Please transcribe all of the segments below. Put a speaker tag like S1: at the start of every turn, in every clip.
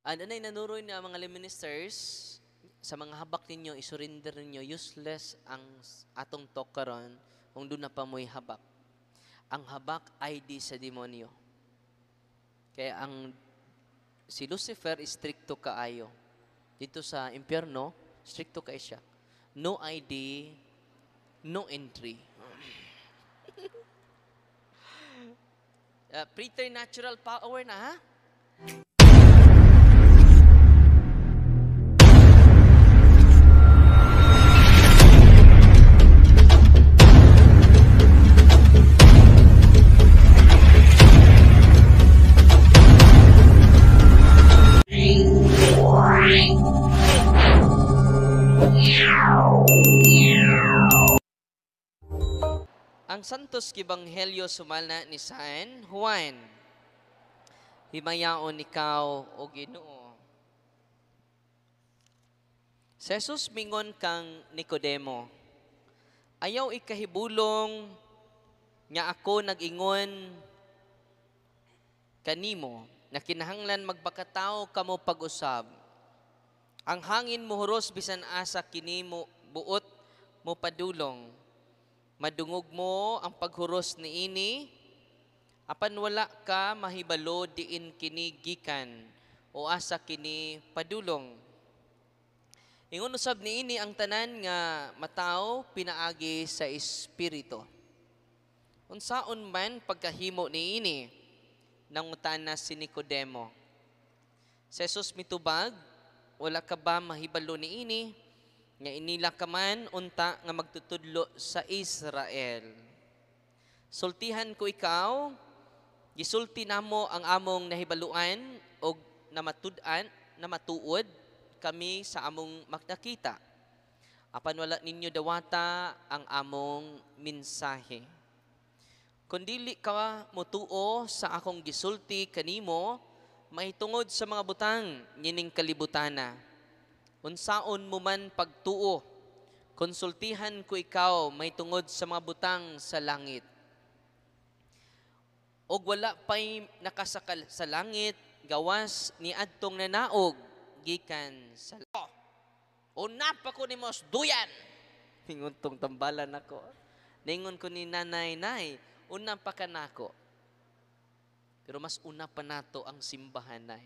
S1: Anay nanuroy na mga ministers, sa mga habak ninyo, isurrender ninyo, useless ang atong talk karon kung doon na pa mo'y habak. Ang habak ay di sa demonyo. Kaya si Lucifer stricto kaayo. Dito sa impyerno, stricto kay siya. No ID, no entry. Preternatural power na, ha? Ang Santos Ebanghelyo sumalna ni San Juan. Himayaon ikaw o Ginoo. Si Jesus mingon kang Nicodemo, ayaw ikahibulong nga ako nag-ingon kanimo na kinahanglan magpakatao kamo pag-usab. Ang hangin muhuros bisan asa kini mo buot mo padulong. Madungog mo ang paghuros ni ini, apan wala ka mahibalo diin kini gikan o asa kini padulong. Ingon usab ni ini ang tanan nga mataw pinaagi sa espiritu. Unsaon man pagkahimo ni ini, nangutana si Nicodemo. Si Jesus mitubag, wala ka ba mahibalo ni ini? Nga inila ka man unta nga magtutudlo sa Israel. Sultihan ko ikaw, gisulti namo ang among nahibaluan o namatudan, namatuod kami sa among maknakita. Apan wala ninyo dawata ang among mensahe. Kung dili ka mutuo sa akong gisulti kanimo, mahitungod sa mga butang ngining kalibutana. Unsaon mo man pagtuo, konsultihan ko ikaw may tungod sa mga butang sa langit. Og wala pa'y nakasakal sa langit, gawas ni adtong nanaog, gikan sa langit. Unap ako ni Mos Duyan. Ningon tong tambalan ako. Ningon ko ni nanay, unap pa ka nako. Pero mas una pa nato ang simbahan nay.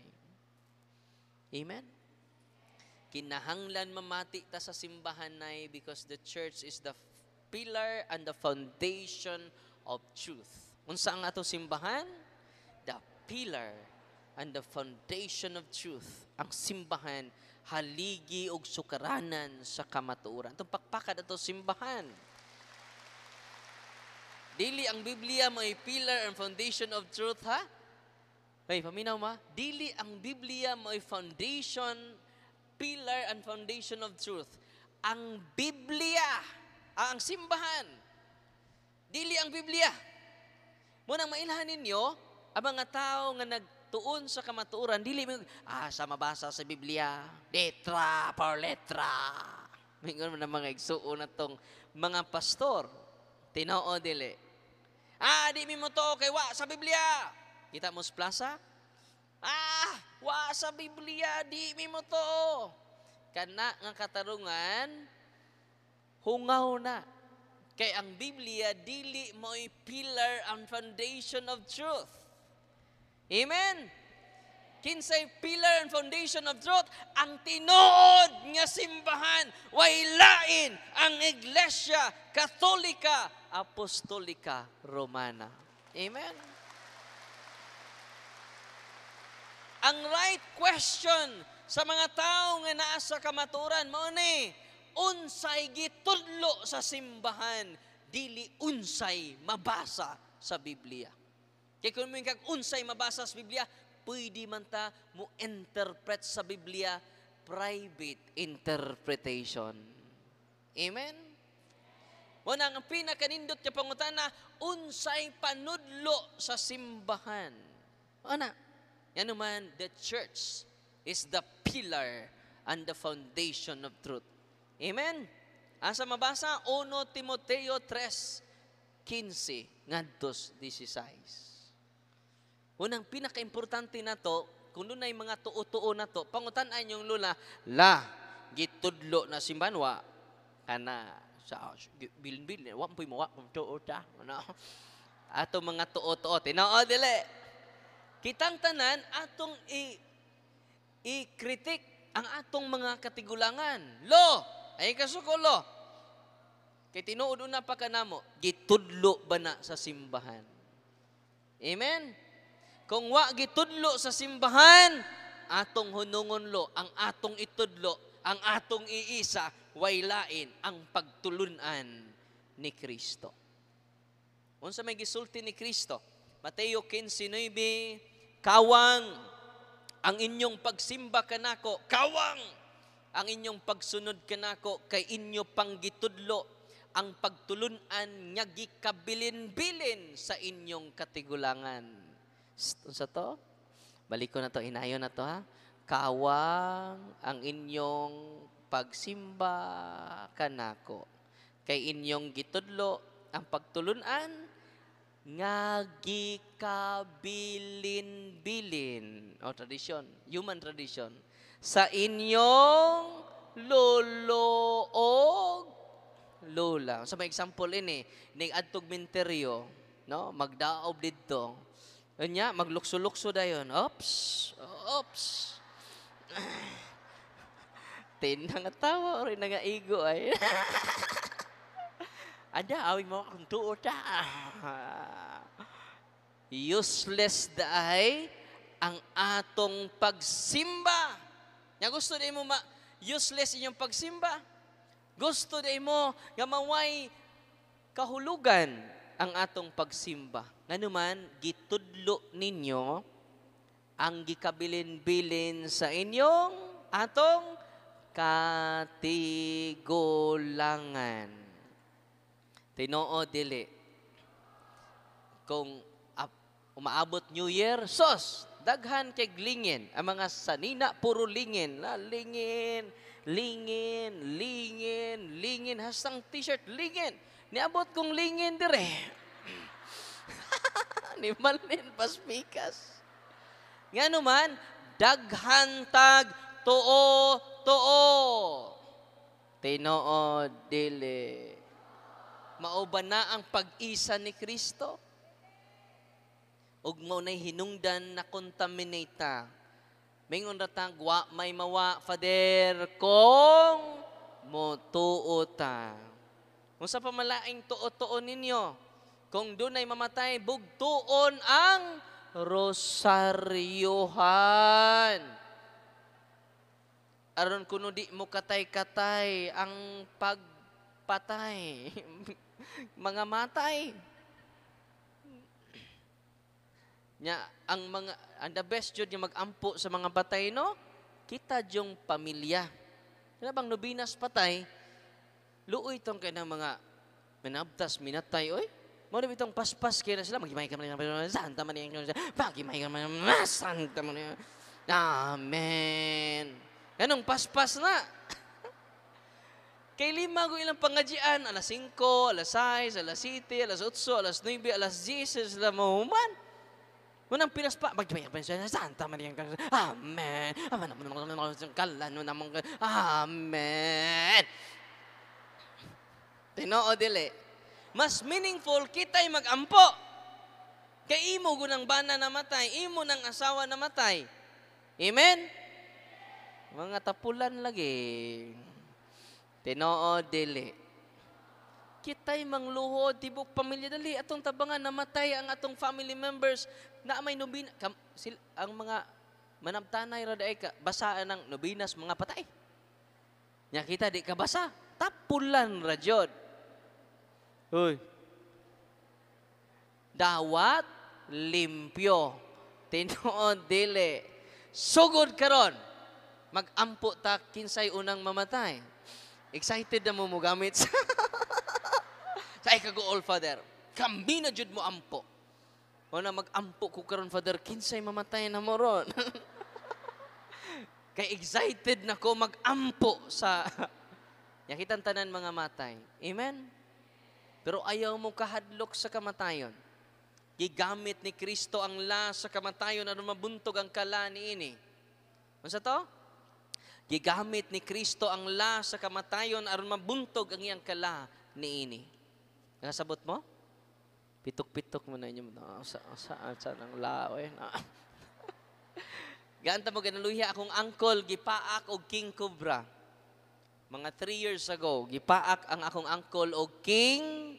S1: Amen? Kinahanglan mamati ta sa simbahan nay because the church is the pillar and the foundation of truth. Unsa ang ato simbahan? The pillar and the foundation of truth. Ang simbahan, haligi og sukaranan sa kamatuoran. Itong pakpakad ato simbahan. Dili ang Biblia may pillar and foundation of truth, ha? Hey, paminaw ma? Dili ang Biblia may foundation, pillar and foundation of truth. Ang Biblia, ang simbahan. Dili ang Biblia. Munang mailhan ninyo, ang mga tao nga nagtuon sa kamatuoran, dili mo, sa mabasa sa Biblia, letra por letra. Mingon mo na mga igsuon na tong mga pastor. Tinoo dili. Di mo to kay wa sa Biblia. Kita mo sa plaza? Wa sa Biblia, di mo to. Kana nga katarungan, hungaw na. Kay ang Biblia, dili mo'y pillar and foundation of truth. Amen? Kinsay pillar and foundation of truth, ang tinuod nga simbahan, way lain ang Iglesia Katolika, Apostolika, Romana. Amen? Ang right question sa mga tao nga naa sa kamaturan mo ni, unsay gitudlo sa simbahan, dili unsay mabasa sa Biblia. Kaya kung may unsay mabasa sa Biblia, pwede man ta mo interpret sa Biblia, private interpretation. Amen? Muna ang pinakanindot niya pangutana, unsay panudlo sa simbahan. Ana? Yan naman, the church is the pillar and the foundation of truth. Amen? Asa mabasa, 1 Timoteo 3:15 ngadtos 16. Unang pinaka-importante na to, kung doon ay mga tuo-tuo na to, pangutan-an yung lula, la, gitudlo na simbahan, wa, kana, sa, bilin-bilin, wa, mo wa, kung tuo ta, ano, ato mga tuo-tuo, tinoo, dili, kitang tanan, atong i-kritik ang atong mga katigulangan. Lo, ay kasuko lo. Kay tinuod na pa kanamo, gitudlo ba na sa simbahan? Amen? Kung wa gitudlo sa simbahan, atong hunungon lo, ang atong itudlo, ang atong iisa, way lain ang pagtulunan ni Kristo. Unsa may gisulti ni Kristo? Mateo 15:9, kawang ang inyong pagsimba kanako, kawang ang inyong pagsunod kanako, kay inyo panggitudlo ang pagtulunan nga gikabilin-bilin sa inyong katigulangan. Unsa to? Balik ko na to, inayon na to ha. Kawang ang inyong pagsimba kanako, kay inyong gitudlo ang pagtulunan nga gikabilin-bilin o tradisyon, human tradition, sa inyong lolo o lola. Sa may example ini, ning adtog minteryo, no, magdaob didto. Unya maglukso-lukso dayon. Oops. Tinang tawa ori nga igo ay. Ada awing mo kung tuo ta. Useless daay ang atong pagsimba. Nya gusto di mo useless inyong pagsimba. Gusto di mo nga maway kahulugan ang atong pagsimba. Nganuman gitudlo ninyo ang gikabilin-bilin sa inyong atong katigulangan. Tinoo dili. Kung umaabot New Year, sos, daghan kay lingin. Ang mga sanina, puro lingin. Lingin. Hasang t-shirt, lingin. Niabot kong lingin dire. Ni Malin Paspikas. Nga naman, daghan tag tuo. Tinoo dili. Mauban na ang pag-isa ni Kristo. Ug mo na'y hinungdan na contaminata. Mingon ratang, wa may mawa, Father, kung motuo ta. Kung sa pamalaing tuo-tuo ninyo, kung doon ay mamatay, bugtuon ang rosaryohan. Aron kuno di mo katay-katay ang pagpatay. Mga matay. Nya ang the best jud yung mag-ampo sa mga patay, no? Kita yung pamilya. Kaya bang nubinas patay, luoy tong kay ng mga minabtas, minatay, oy. Mo na bitong paspas kaya na sila, magimay ka man santa man yung magimay ka man santa man yung amen. Ganong paspas na. Kay 5 ko ilang pangadjian, alas 5, alas 6, alas 7, alas 8, alas 9, alas 10, sila mahuman. Munang pinaspa, magdimay ka sa Santa Maria, amen. Kalan mo namang, amen. Tinoo dili. Mas meaningful kita'y mag-ampo. Kay imo gunang bana namatay, imo ng asawa namatay. Amen? Mga tapulan lagi. Tinoo dili. Kita'y mangluhod, tibok pamilya dali. Atong tabangan, namatay ang atong family members na may nubina. Ang mga manabtanay, raday ka, basaan ng nubinas, mga patay. Nya kita di ka basa. Tapulan radyod. Uy. Dawat, limpyo. Tinoo dili. Sugod karon. Mag-ampo ta kinsay unang mamatay. Excited na mo gamit sa sa ikago all Father. Kami na jud mo ampo. O na mag-ampo ko karon Father, kinsay mamatay na mo ron. Kay excited na ko mag-ampo sa yakitan tanan mga matay. Amen? Pero ayaw mo kahadlok sa kamatayon. Gigamit ni Kristo ang la sa kamatayon aron mabuntog ang kala niini. Unsa to? Gigamit ni Kristo ang la sa kamatayon aron mabuntog ang iyang kala niini. Nakasabot mo? Pitok-pitok mo na inyo. Saan ang laoy na? Ganta mo ganaluya akong uncle, gipaak og king cobra. Mga 3 years ago, gipaak ang akong uncle og king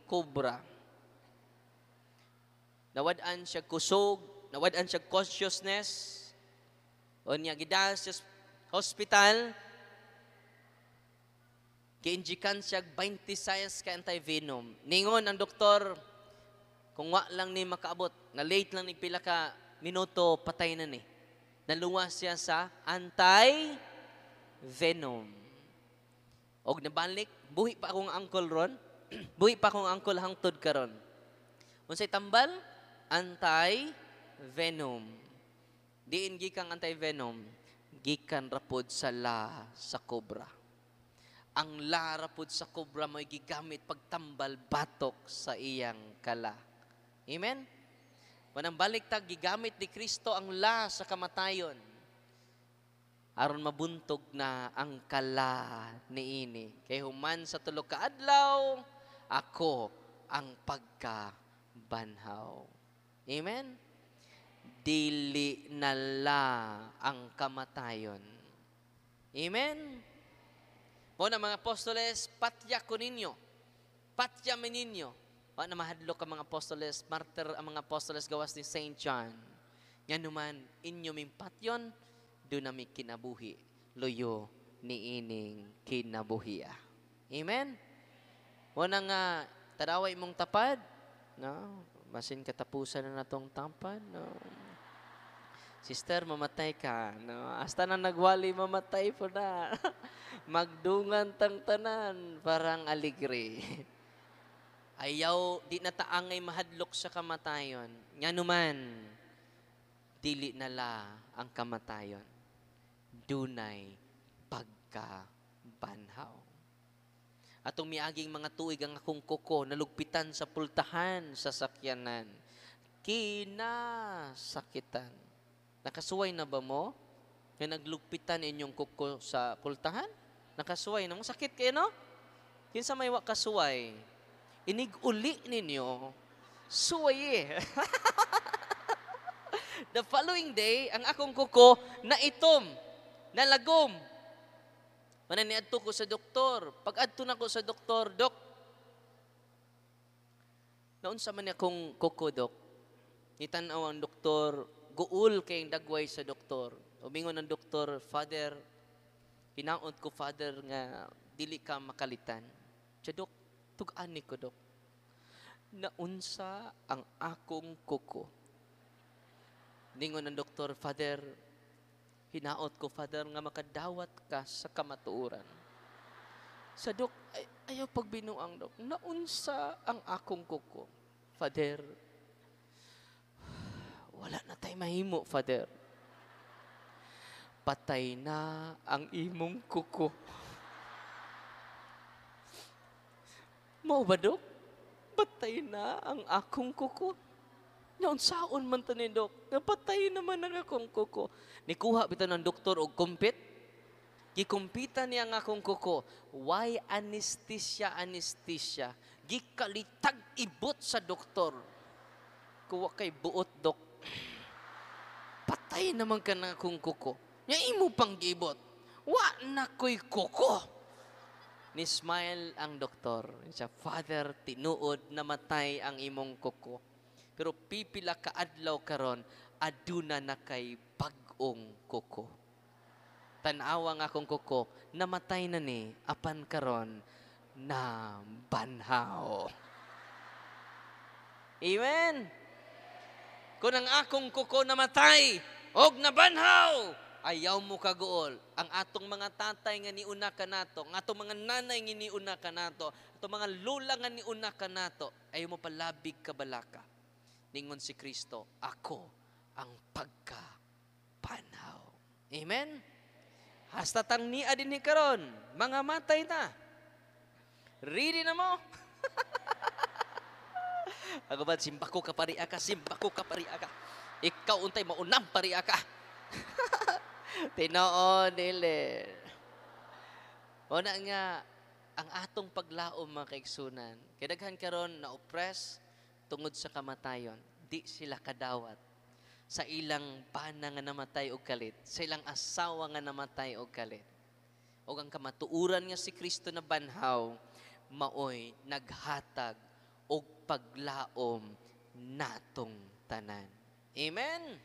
S1: cobra. Nawad-an siya kusog, nawad-an siya consciousness. O niya, gidal sa hospital, gi-injikan siya 26 ka anti-venom. Ningon ang doktor, kung wa lang ni makaabot, na late lang ni pila ka minuto, patay na ni. Naluwas siya sa anti-venom. Og nabalik, buhi pa akong uncle ron, buhi pa akong uncle hangtod karon. Unsay tambal? Anti-venom. Diin gikang anti-venom, gikan rapod sa la sa cobra. Ang la rapod sa cobra mo'y gigamit pagtambal batok sa iyang kala. Amen? Manang baliktag, gigamit ni Kristo ang la sa kamatayon aron mabuntog na ang kala niini. Kay human sa tulog ka adlaw, ako ang pagkabanhaw. Amen? Dili na la ang kamatayon. Amen? Mo na mga apostoles, patya ko ninyo. Patya mi ninyo. Wa na mahadlok ang mga apostoles, martyr ang mga apostoles gawas ni Saint John. Yan naman, inyo ming patyon, doon nami kinabuhi. Luyo ni ining kinabuhiya. Amen? Mo na nga, taraway mong tapad, no? Masin katapusan na natong tampad, no? Sister, mamatay ka, no? Hasta na nagwali, mamatay po na. Magdungan tang tanan, parang aligre. Ayaw, di na taangay mahadlok sa kamatayon. Nga naman, dili nala ang kamatayon. Dunay pagkabanhaw. Atong miaging mga tuig ang akong kuko, nalugpitan sa pultahan sa sakyanan. Kinasakitan. Nakasuway na ba mo? Na naglugpitan inyong kuko sa pultahan? Nakasuway na mo? Sakit kayo, no? Kinsa may kasuway? Inig-uli ninyo, suway eh. The following day, ang akong kuko, naitom, nalagom. Mananiadto ko sa doktor. Pag-adto na ko sa doktor, Dok, naunsa man akong kuko, Dok. Itanaw ang doktor, guul kayong dagway sa doktor. Umingon ng doktor, Father, hinaot ko, Father, nga dili ka makalitan. Siya, Dok, tug-ani ko, Dok. Naunsa ang akong kuko. Ningon ng doktor, Father, hinaot ko, Father, nga makadawat ka sa kamatuoran. Sa Dok, ayaw pagbinuang, Dok. Naunsa ang akong kuko. Father, wala na tayo mahimo, Father. Patay na ang imong kuko. Mao ba, Dok? Patay na ang akong kuko. Naon saon man tani, Dok? Napatay naman ang akong kuko. Nikuha bitaw ng doktor og kumpit. Gikumpitan niya ang akong kuko. Why anesthesia? Gikalitag ibot sa doktor. Kuwa kay buot, Dok. Patay naman ka ng akong kuko. Nya imo pang gibot. Wa na ko'y kuko. Ni-smile ang doktor. Siya, Father, tinuod namatay ang imong kuko. Pero pipila ka adlaw karon, aduna na kay bag-ong kuko. Tanawa nga akong kuko, namatay na ni, apan karon na banhaw. Amen? Kung ang akong kuko namatay, og nabanhaw, ayaw mo kagool. Ang atong mga tatay nga niuna ka nato, ang atong mga nanay nga niuna ka nato, atong mga lula nga niuna ka nato, ayaw mo palabig ka balaka. Ningon si Kristo, ako ang pagkapanhaw. Amen? Hasta tang niya din ni karon, mga matay na. Ready na mo? Ako ba, simbako ka pari ka, simbako ka pari ka. Ikaw untay maunang pari ka. Tinoo, dili. O na nga, ang atong paglaom mga kaigsunan, kadaghan karon na oppress tungod sa kamatayon, di sila kadawat sa ilang bana nga namatay og kalit, sa ilang asawa nga namatay og kalit. O ang kamatuuran nga si Kristo na banhaw, maoy naghatag og paglaom natong tanan. Amen?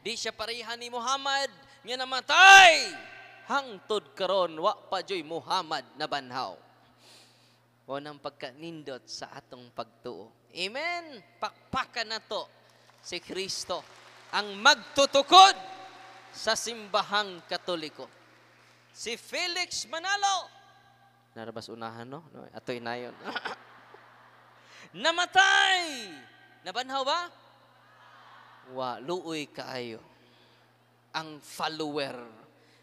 S1: Di siya pareha ni Muhammad nga namatay. Hangtod karon wa pa joy Muhammad na banhaw. O nang pagkanindot sa atong pagtuo. Amen? Pakpakan na to si Kristo ang magtutukod sa simbahang Katoliko. Si Felix Manalo. Narabas unahan, no? Ato'y na yun. Namatay! Nabanhaw ba? Wa, luoy kaayo. Ang follower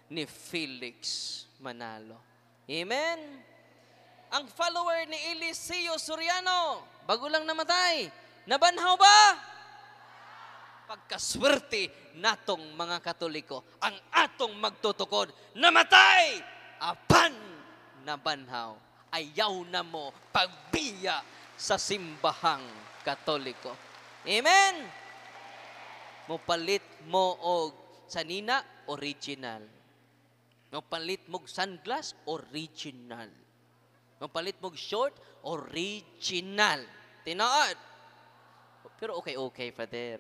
S1: ni Felix Manalo. Amen? Ang follower ni Eliseo Soriano, bago lang namatay, nabanhaw ba? Pagkaswerte natong mga Katoliko, ang atong magtutukod, namatay! Apan nabanhaw. Ayaw na mo pagbiya sa simbahang Katoliko. Amen? Mopalit mo og sanina, original. Mopalit mo sunglass, original. Mopalit mo short, original. Tinood. Pero okay, Father.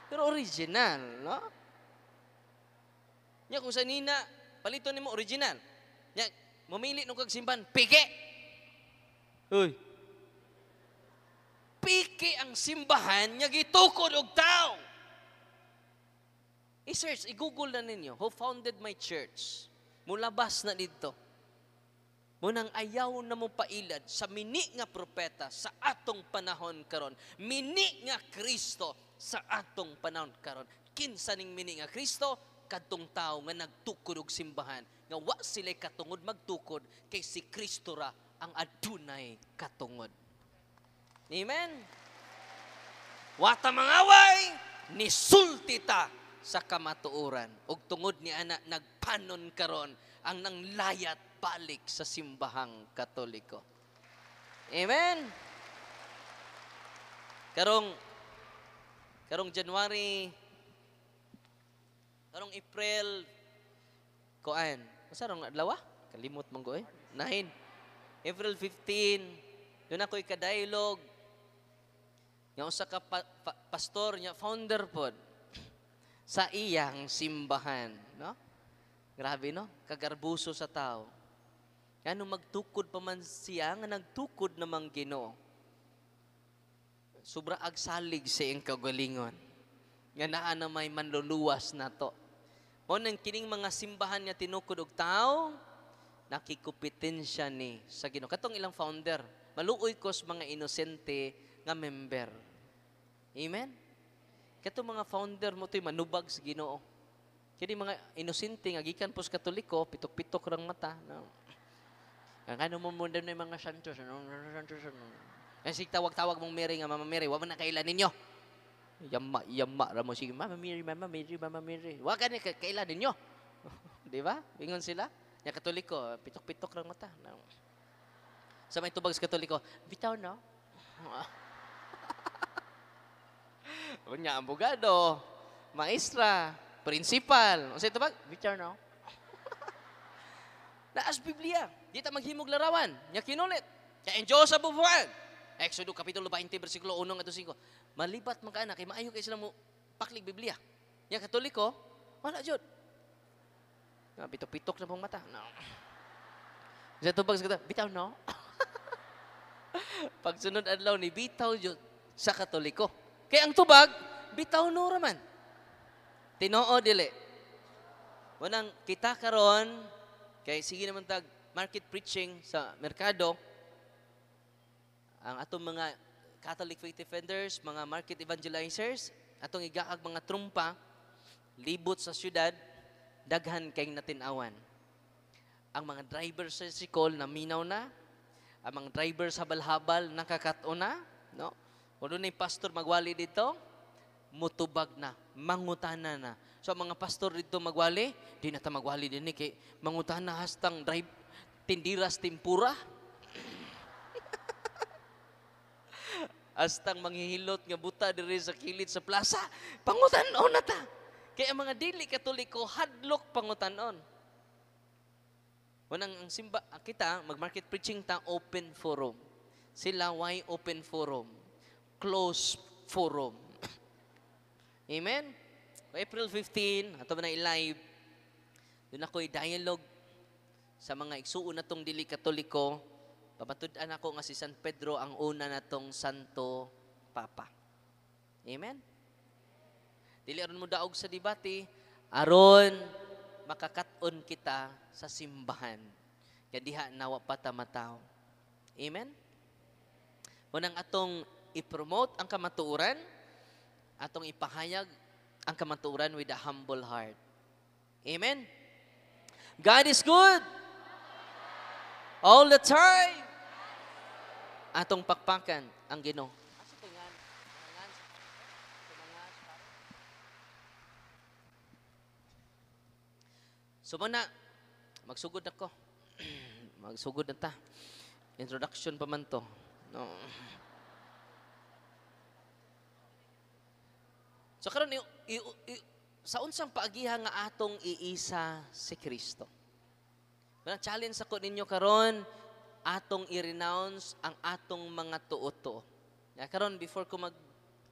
S1: Pero original, no? Nya kung sanina, palito nimo original. Nya, mamili nung kagsimban, piki. Uy. Piki ang simbahan, nya gitukod og tao. I-search, i-google na ninyo, who founded my church? Mulabas na dito. Munang ayaw na mo pailad sa mini nga propeta sa atong panahon karon. Mini nga Kristo sa atong panahon karon. Kinsa ning mini nga Kristo? Kadtong tao nga nagtukod og simbahan. Nga wa sila katungod magtukod kay si Kristo ra ang adunay katungod. Amen? Wata mangaway, nisulti ta sa kamatuoran. Og tungod ni ana nagpanon karon ang nanglayat balik sa simbahang Katoliko. Amen? Karong January, karong April, kuan, masarong adlaw? Kalimot mong ko 9. April 15, doon ako'y ka-dialogue. Nga usa ka pastor, nga founder pod sa iyang simbahan. No? Grabe, no? Kagarbuso sa tao. Ano magtukod pa man siya, nga nagtukod namang Ginoo. Sobra agsalig sa iyang kagalingon. Nga naa na may manluluwas na to. O nang kining mga simbahan niya tinukod og tao, nakikupitensya ni sa Ginoo. Katong ilang founder, maluoy ko sa mga inosente nga member. Amen? Katong mga founder mo to'y manubag sa Ginoo. Kaya mga inosente nga gikan po sa Katoliko, pitok-pitok rang mata. No? Ano mo muna na yung mga santos? Kasi tawag-tawag mong Mary nga, Mama Mary, wag mo na kailan ninyo. Yama, ramo sige, Mama Mary. Wag ka na kailan ninyo. Di ba? Bingon sila. Yung Katoliko, pitok-pitok rang mata. No? Sa may tubag sa Katoliko, bitaw no? Unya, abogado, maestra, principal. O sa tubag, bitaw no? Naas Biblia. Di ta maghimog larawan. Nya kinulit. Kaya enjoy sa bubuan. Exodus Kapitulo 20, versikulo 1 at 5. Malibat man ka na, kay maayo kay sila mo paklig Biblia. Nya Katoliko, wala jud. Pitok-pitok na pong mata. No. Sa tubag sa bitaw no? Pagsunod adlaw ni bitaw jud sa Katoliko. Kaya ang tubag, bitaw no raman. Tinoo dili. Wanang kita karon, kaya sige naman tag market preaching sa merkado, ang atong mga Catholic faith defenders, mga market evangelizers, atong igaag mga trumpa, libot sa syudad, daghan kayong natinawan. Ang mga driver sa sikol na minaw na, Ang mga driver sa habal-habal nakakatuna, no? Kuno ni pastor magwali dito, mutubag na, mangutana na. So ang mga pastor dito magwali, di na ta magwali din kay mangutana hastang drive tindiras timpura. Hastang manghihilot nga buta diri sa kilid sa plaza, pangutan-on na ta. Kaya ang mga dili katoliko hadlok pangutan-on. Wanang ang simba kita mag-market preaching ta open forum. Sila why open forum? Closed forum. Amen? April 15, ato na i-live. Doon ako'y dialogue sa mga igsuon na tong dili katoliko. Papatud-an ako nga si San Pedro ang una na tong Santo Papa. Amen? Dili aron mo daog sa debate, aron makakaton kita sa simbahan. Kaya diha nawa pa ta mataw. Amen? Munang atong i-promote ang kamatuoran, atong ipahayag ang kamatuoran with a humble heart. Amen? God is good. All the time. Atong pakpakan ang Ginoo. So muna, magsugod ako. Magsugod na ta. Introduction pa man to. No. So karon sa unsang paagiha nga atong iisa si Kristo. Challenge ako ninyo karon atong i-renounce ang atong mga tuo-tuo. Karon before ko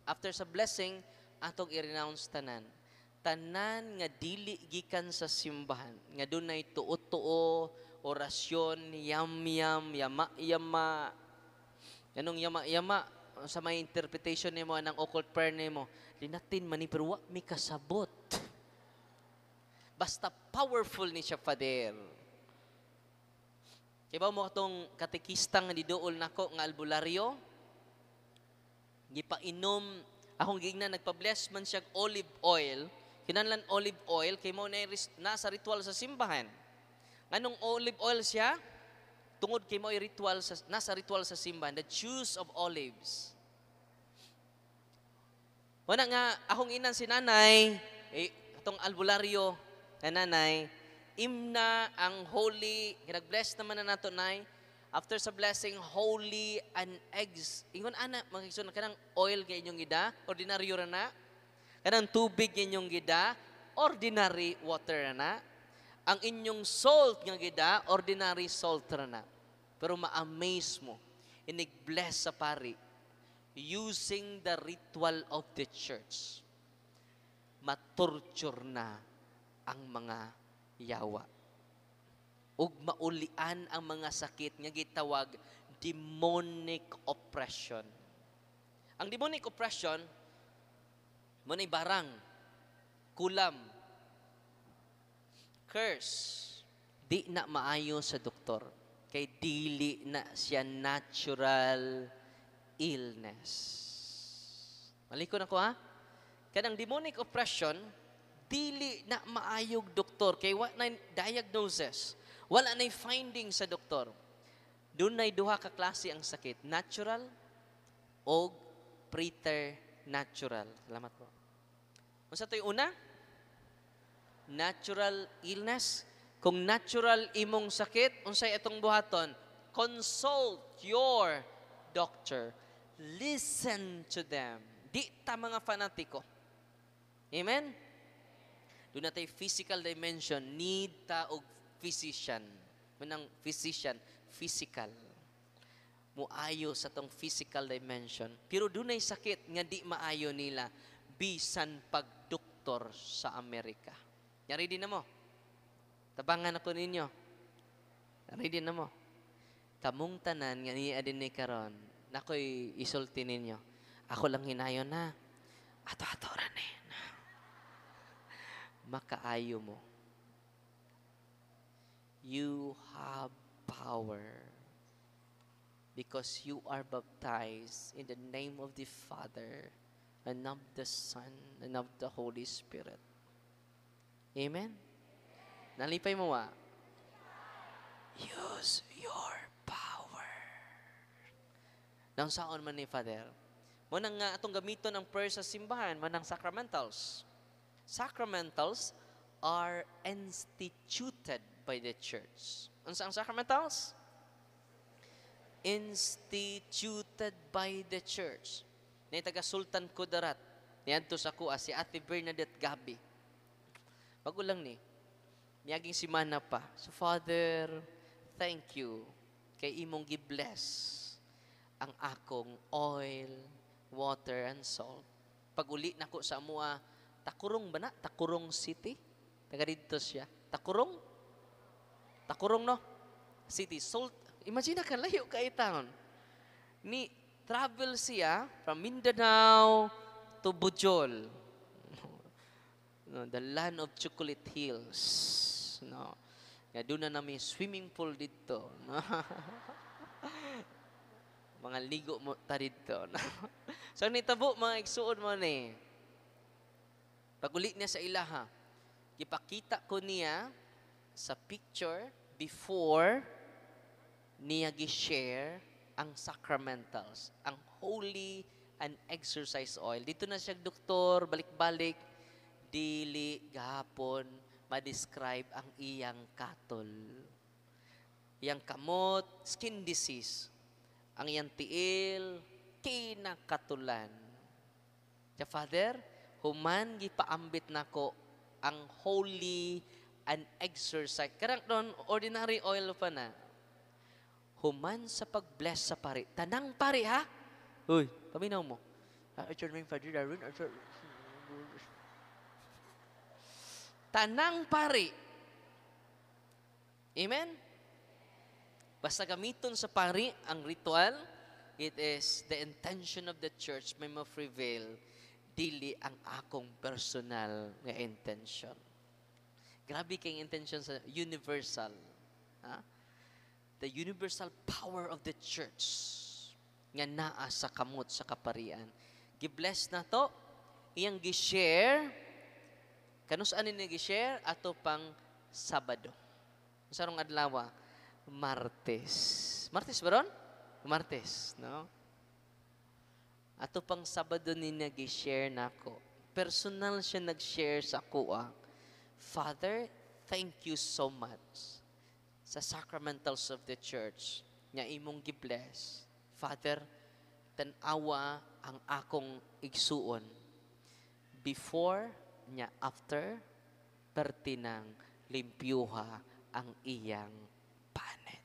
S1: after sa blessing atong i-renounce tanan nga dili gikan sa simbahan, nga dunay tuo-tuo, orasyon, yam-yam, yama-yama. Anong yama-yama sa may interpretation nimo ng occult prayer nimo, di natin manipirwa mi kasabot. Basta powerful ni siya Father. Kaya ba mo itong katekistang didool nako nga albularyo? Gipainom, akong gigna nagpa-bless man siya olive oil. Kinahanglan olive oil, kay mo na sa ritual sa simbahan. Anong olive oil siya? Tungod kay mo ritual nasa ritual sa simbahan, the juice of olives. Wala nga, akong inan si nanay, itong albularyo na nanay, imna ang holy, ginag-bless naman na nato nay, after sa blessing, holy and eggs. Ingon ana, magigsun kanang oil kay inyong gida, ordinaryo ra na. Kanang tubig inyong gida, ordinary water na. Ang inyong salt nga gida, ordinary salt na. Pero ma-amaze mo, inig-bless sa pari, using the ritual of the church. Matorture na ang mga yawa. Ug maulian ang mga sakit nga gitawag demonic oppression. Ang demonic oppression mo nay barang, kulam, curse, di na maayo sa doktor. Kay dili na siya natural illness. Malikon ako ha? Kanang demonic oppression, dili na maayog doktor. Kay wala na diagnosis. Wala na finding sa doktor. Doon na duha ka klase ang sakit. Natural o preternatural. Salamat po. Unsa to'y una? Natural illness. Kung natural imong sakit, unsay atong buhaton? Consult your doctor. Listen to them. Di ta mga fanatiko. Amen? Doon na tayo physical dimension. Need ta og physician. Manang physician, physical. Muayo sa tong physical dimension. Pero doon ay sakit nga di maayo nila bisan pagdoktor sa Amerika. Yari din na mo. Tabangan ako ninyo. Yari din na mo. Kamong tanan nga niya din ni karon. Nakoy isulti ninyo. Ako lang hinayon na. Ato-ato ran eh. Makaayo mo. You have power because you are baptized in the name of the Father and of the Son and of the Holy Spirit. Amen? Nalipay mo wa? Use your power. Nang saon man ni Father. Mo nang nga atong gamiton ang prayer sa simbahan, manang sacramentals. Sacramentals are instituted by the church. Unsa ang sacramentals? Instituted by the church. Ni taga Sultan Kudarat, niadto sa kuha si Ate Bernadette Gabi. Bago lang ni, niyaging simana pa. So Father, thank you kay imong gi-bless ang akong oil, water, and salt. Pag uli na ko sa amua, Takurong ba na? Takurong City? Taga dito siya. Takurong? Takurong, no? City. Salt. Imagine ka, layo ka town. Ni travel siya from Mindanao to Bujol. No, the land of chocolate hills. No. Ya doon na namin swimming pool dito. No? Mga ligo mo ta dito. No? So nitabo mga igsuon mo ni. Pag-uli niya sa ilaha, ipakita ko niya sa picture before niya gi-share ang sacramentals, ang holy and exercise oil. Dito na siya doktor, balik-balik, dili gahapon ma-describe ang iyang katol. Iyang kamot, skin disease. Ang iyang tiil, kinakatulan. Kaya Father, human gipaambit nako ang holy and exercise. Karang doon, ordinary oil pa na. Human sa pag-bless sa pari. Tanang pari, ha? Uy, paminaw mo. Father Darwin, tanang pari. Amen? Basta gamiton sa pari ang ritual, it is the intention of the church may ma-prevail, dili ang akong personal nga intention. Grabe kayong intention sa universal. Ha? The universal power of the church nga naa sa kamot sa kaparian. Gi-bless na to, iyang gi-share, kanusaan ni gi-share, ato pang Sabado. Sarong adlaw, Martes. Martes ba ron? Martes, no? Ato pang Sabado ni nag-share nako. Personal siya nag-share sa kuha. Father, thank you so much sa sacramentals of the church nga imong gi-bless. Father, tan-awa ang akong igsuon before nya after pertinang limpyuha ang iyang panet.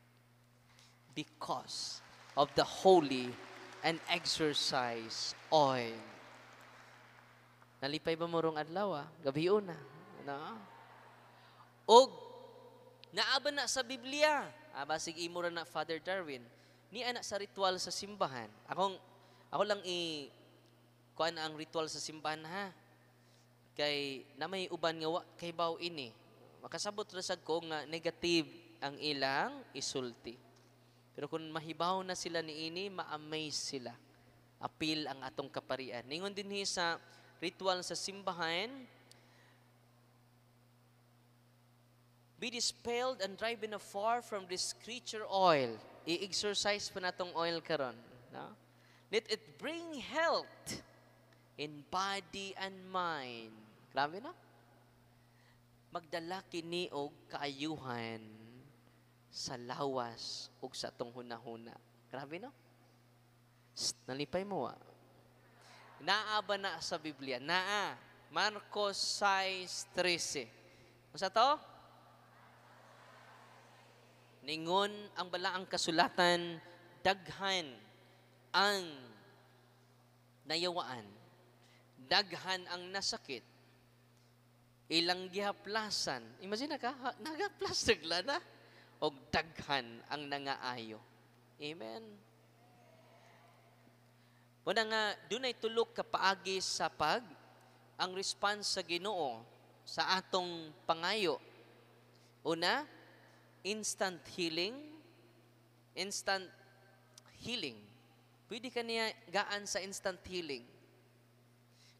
S1: Because of the holy and exercise oil. Nalipay ba mo rong adlaw? Gabi una. No? Og naaba na sa Biblia. Basig imo ra na Father Darwin. Ni anak sa ritual sa simbahan. Ako lang kuan ang ritual sa simbahan ha. Kay na may uban nga kay baw ini. Makasabot ra sad ko nga negative ang ilang isulti. Pero kung mahibaw na sila ni ini, ma-amaze sila. Apil ang atong kaparian. Ningon dinhi sa ritual sa simbahan, be dispelled and driven afar from this creature oil. I-exercise pa natong oil karon. No? Let it bring health in body and mind. Grabe na? Magdala kini og kaayuhan sa lawas ug sa atong hunahuna. Grabe no? Nalipay mo Naa ba na sa Biblia? Naa. Marcos 6:13. Unsa to? Ningon ang balaang kasulatan, daghan ang nayawaan, daghan ang nasakit, ilang gihaplasan. Imagine ka, nagaplas na, o daghan ang nangaayo. Amen. Muna nga, dunay tulok kapaagi sa ang response sa Ginoo sa atong pangayo. Una, instant healing. Instant healing. Pwede ka niya gaan sa instant healing.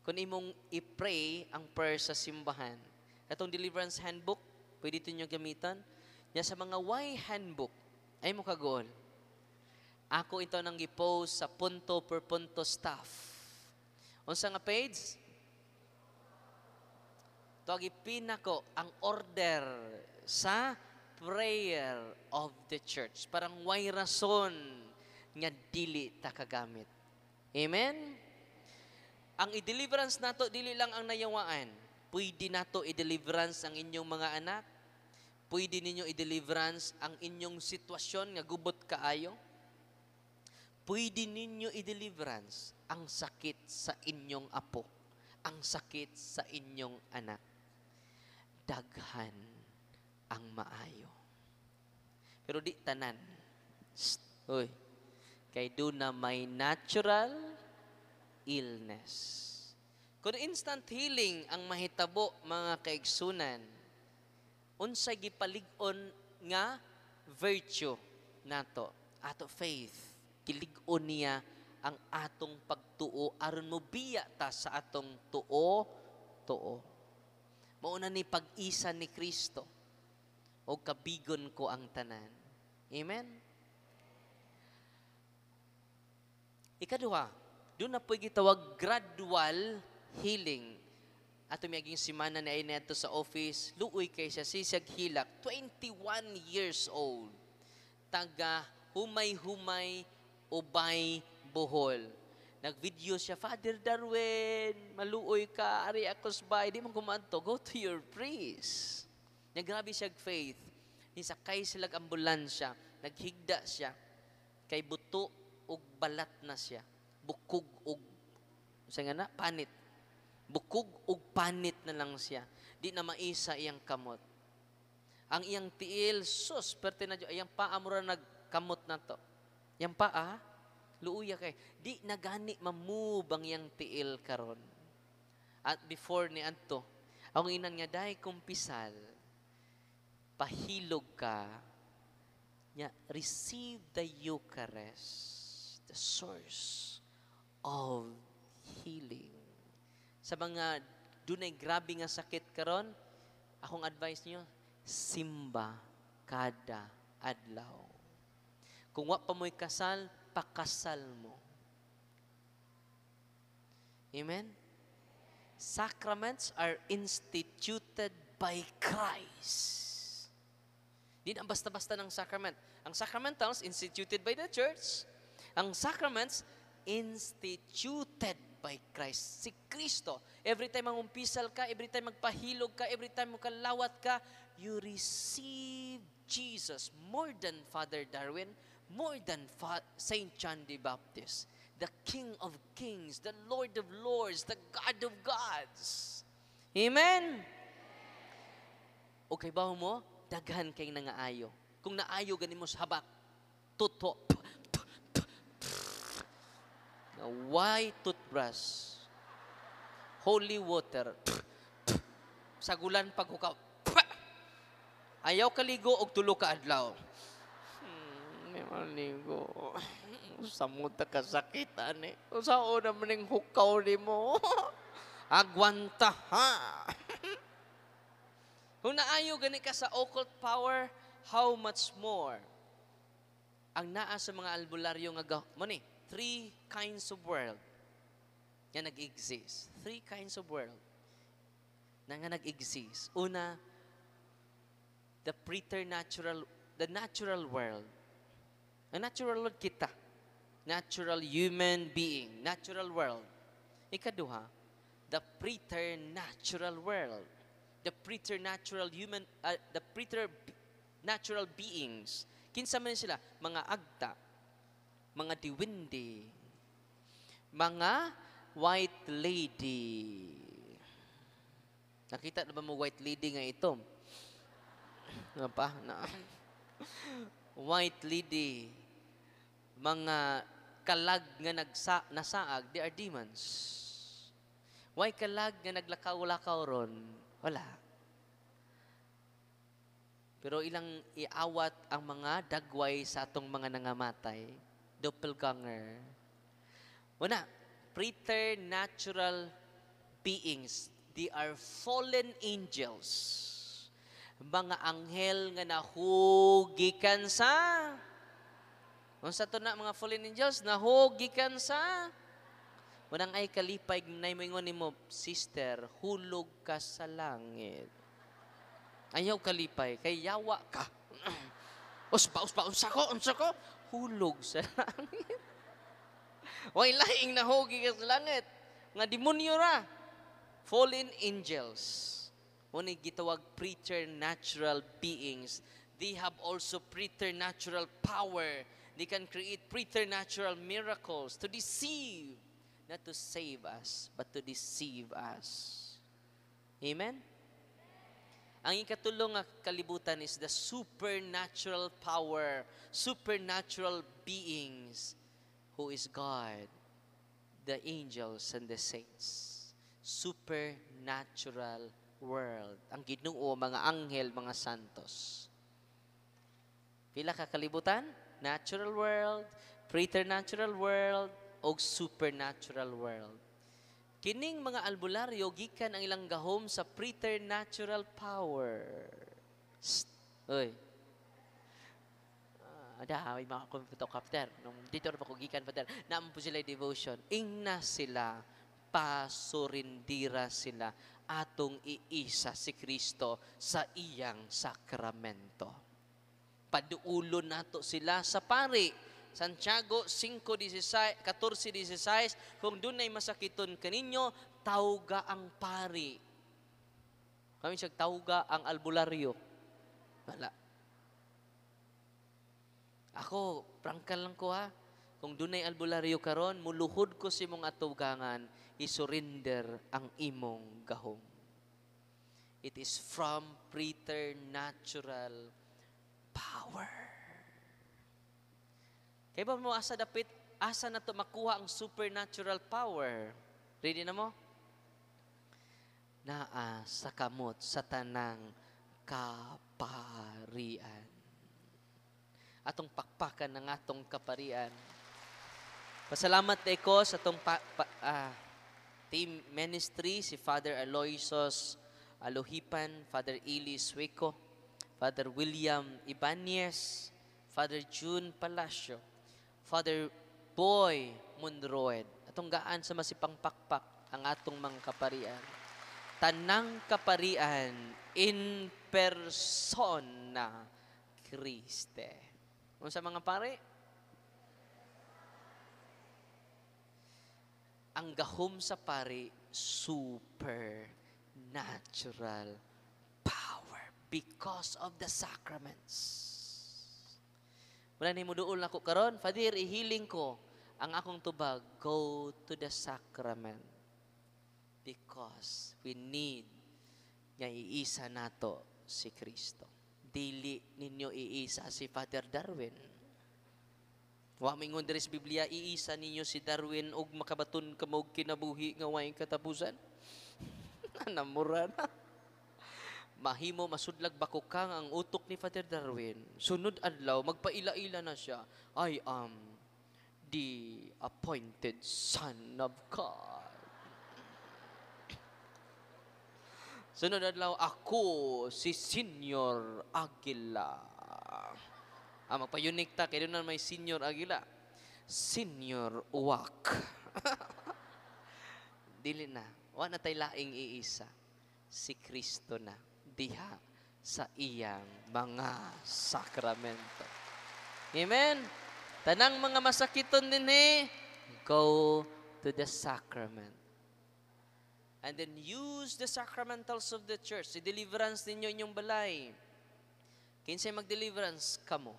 S1: Kung imong i-pray ang prayer sa simbahan. Itong deliverance handbook, pwede ito nyo gamitan. Nya sa mga why handbook, ay mo kagol. Ako ito nang gipost sa punto per punto staff. Unsa nga page? Ito pinako ang order sa prayer of the church. Parang way rason nga dili ta kagamit. Amen? Ang i-deliverance nato, dili lang ang nayawaan. Pwede nato i-deliverance ang inyong mga anak. Pwede ninyo i-deliverance ang inyong sitwasyon nga gubot kaayo. Pwede ninyo i-deliverance ang sakit sa inyong apo, ang sakit sa inyong anak. Daghan ang maayo. Pero di tanan. Uy, kay do na may natural illness. Kung instant healing ang mahitabo, mga kaigsunan, unsay gipalig-on nga virtue nato, ato faith. Kilig-on niya ang atong pagtuo aron mo biya ta sa atong tuo. Mauna ni pag-isa ni Kristo o kabigon ko ang tanan. Amen? Ikaduha, doon na po gitawag gradual healing. Ato miyaging simana na ay neto sa office, luoy kay siya, sisag hilak, 21 years old. Taga humay-humay, ubay, Bohol. Nag-video siya, Father Darwin, maluoy ka, ari akos bay, di man kumanto, go to your priest. Nagrabi siya faith. Nisakay sila ambulansya, naghigda siya, kay buto og balat na siya. Bukog og, sa nga na, panit. Bukog og panit na lang siya. Di na maisa iyang kamot. Ang iyang tiil, sus, perte na iyang paa mura nagkamot na to. Iyang paa, luuya kay, di nagani mamubang yang tiil karon. At before ni adto, ang inan nga dahi kumpisal, pahilog ka, nya receive the Eucharist, the source of healing. Sa mga dunay grabe nga sakit karon, akong advice niyo, simba kada adlaw. Kung wa pa mo'y kasal, pakasal mo. Amen? Sacraments are instituted by Christ. Di na basta-basta ng sacrament. Ang sacramentals, instituted by the church. Ang sacraments, instituted by Christ. Si Kristo. Every time mangumpisal ka, every time magpahilog ka, every time makalawat ka, you receive Jesus more than Father Darwin, more than Saint John the Baptist, the King of Kings, the Lord of Lords, the God of Gods. Amen? Okay ba mo? Daghan kay nangaayo. Kung naayo, ganin mo sa habak, tuto. White toothbrush, holy water, sagulan paghukaw, ayaw kaligo og tulo ka adlaw. May maligo. Samuta ka sakitan eh. Saan naman yung hukaw ni mo? Agwanta ha. Kung naayo gani ka sa occult power, how much more? Ang naa sa mga albularyo nga mo ni, 3 kinds of world nga nag-exist. 3 kinds of world na nga nag-exist. Una, the preternatural, the natural world. Ang natural world kita. Natural human being. Natural world. Ikaduha, the preternatural world. The preternatural human, the preternatural beings. Kinsa man sila? Mga agta, mga diwindi, mga white lady. Nakita na ba mo white lady nga ito? Ano pa? White lady, mga kalag nga nasaag, they are demons. Why kalag nga naglakaw-lakaw ron? Wala. Pero ilang iawat ang mga dagway sa atong mga nangamatay. Doppelganger. Una, preternatural beings. They are fallen angels. Mga anghel nga nahugikan sa Unsa to na mga fallen angels nahogikan sa unang ay kalipay nay moingon nimo, sister, hulog ka sa langit. Ayaw kalipay kay yawa ka. Uspa unsa ko? Hulog sa langit. Way laing nahogi ka sa langit. Nga demonyo ra. Fallen angels. Muna gitawag preternatural beings. They have also preternatural power. They can create preternatural miracles to deceive. Not to save us, but to deceive us. Amen? Ang ikatulong nga kalibutan is the supernatural power, supernatural beings who is God, the angels and the saints. Supernatural world. Ang Ginoo, mga anghel, mga santos. Pila ka kalibutan? Natural world, preternatural world, o supernatural world. Kining mga albularyo, gikan ang ilang gahom sa preternatural power. Uy. May mga kumputo kapter. Nung dito na pa ko gikan, Father, naman po sila devotion. Ingna sila, pasurindira sila, atong iisa si Kristo sa iyang sakramento. Paduulo nato sila sa pari. Santiago 5:14, kung doon ay masakiton kaninyo, tawga ang pari. Kami siya tawga ang albularyo. Wala. Ako, prangkal lang ko ha. Kung doon ay albularyo karon, muluhod ko si mong atugangan, isurrender ang imong gahom. It is from preternatural power. Kaya ba mo asa dapit, asa na to makuha ang supernatural power? Ready na mo? Naa sa kamot sa tanang kaparian. Atong pakpakan ng atong kaparian. Pasalamat ko sa atong team ministry, si Father Aloysos Alohipan, Father Eli Sueco, Father William Ibanez, Father June Palacio, Father Boy Munroed. Atong gaan sa masipang pakpak ang atong mga kaparian. Tanang kaparian in persona Christe. Ano sa mga pare? Ang gahom sa pare, supernatural power because of the sacraments. Wala ni mo doon ako karon, Father, ihiling ko ang akong tubag, go to the sacrament. Because we need nga iisa nato si Kristo. Dili ninyo iisa si Father Darwin. Wa mingon diri sa Biblia, iisa ninyo si Darwin og makabaton kamog kinabuhi nga way katapusan. Namura na. Mahimo masudlag bakukang ang utok ni Father Darwin. Sunod adlaw magpaila-ila na siya. I am the appointed son of God. Sunod adlaw, ako si Senior Aguila. Magpa-unique ta, kaya doon na may Senior Aguila. Senior Uwak. Dili na. Wa na tay laing iisa. Si Kristo na. Diha sa iyang mga sakramento. Amen? Tanang mga masakiton din go to the sacrament. And then use the sacramentals of the church. I-deliverance ninyo inyong balay. Kinsay mag-deliverance? Kamo.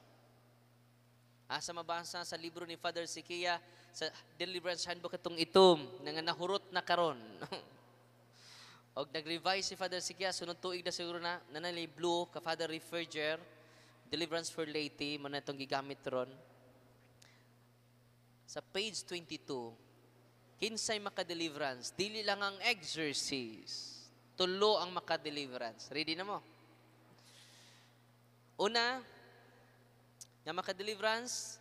S1: Asa mabasa sa libro ni Father Sikia, sa Deliverance Handbook itong itom, nga nahurot na karon. Og nag-revise si Father Sikia, sunod tuig na siguro na, nanay blue, ka Father Referger, Deliverance for Laity, mo na itong gigamit ron. Sa page 22, kinsay maka-deliverance, dili lang ang exorcist, tulo ang maka-deliverance. Ready na mo? Una, na maka-deliverance,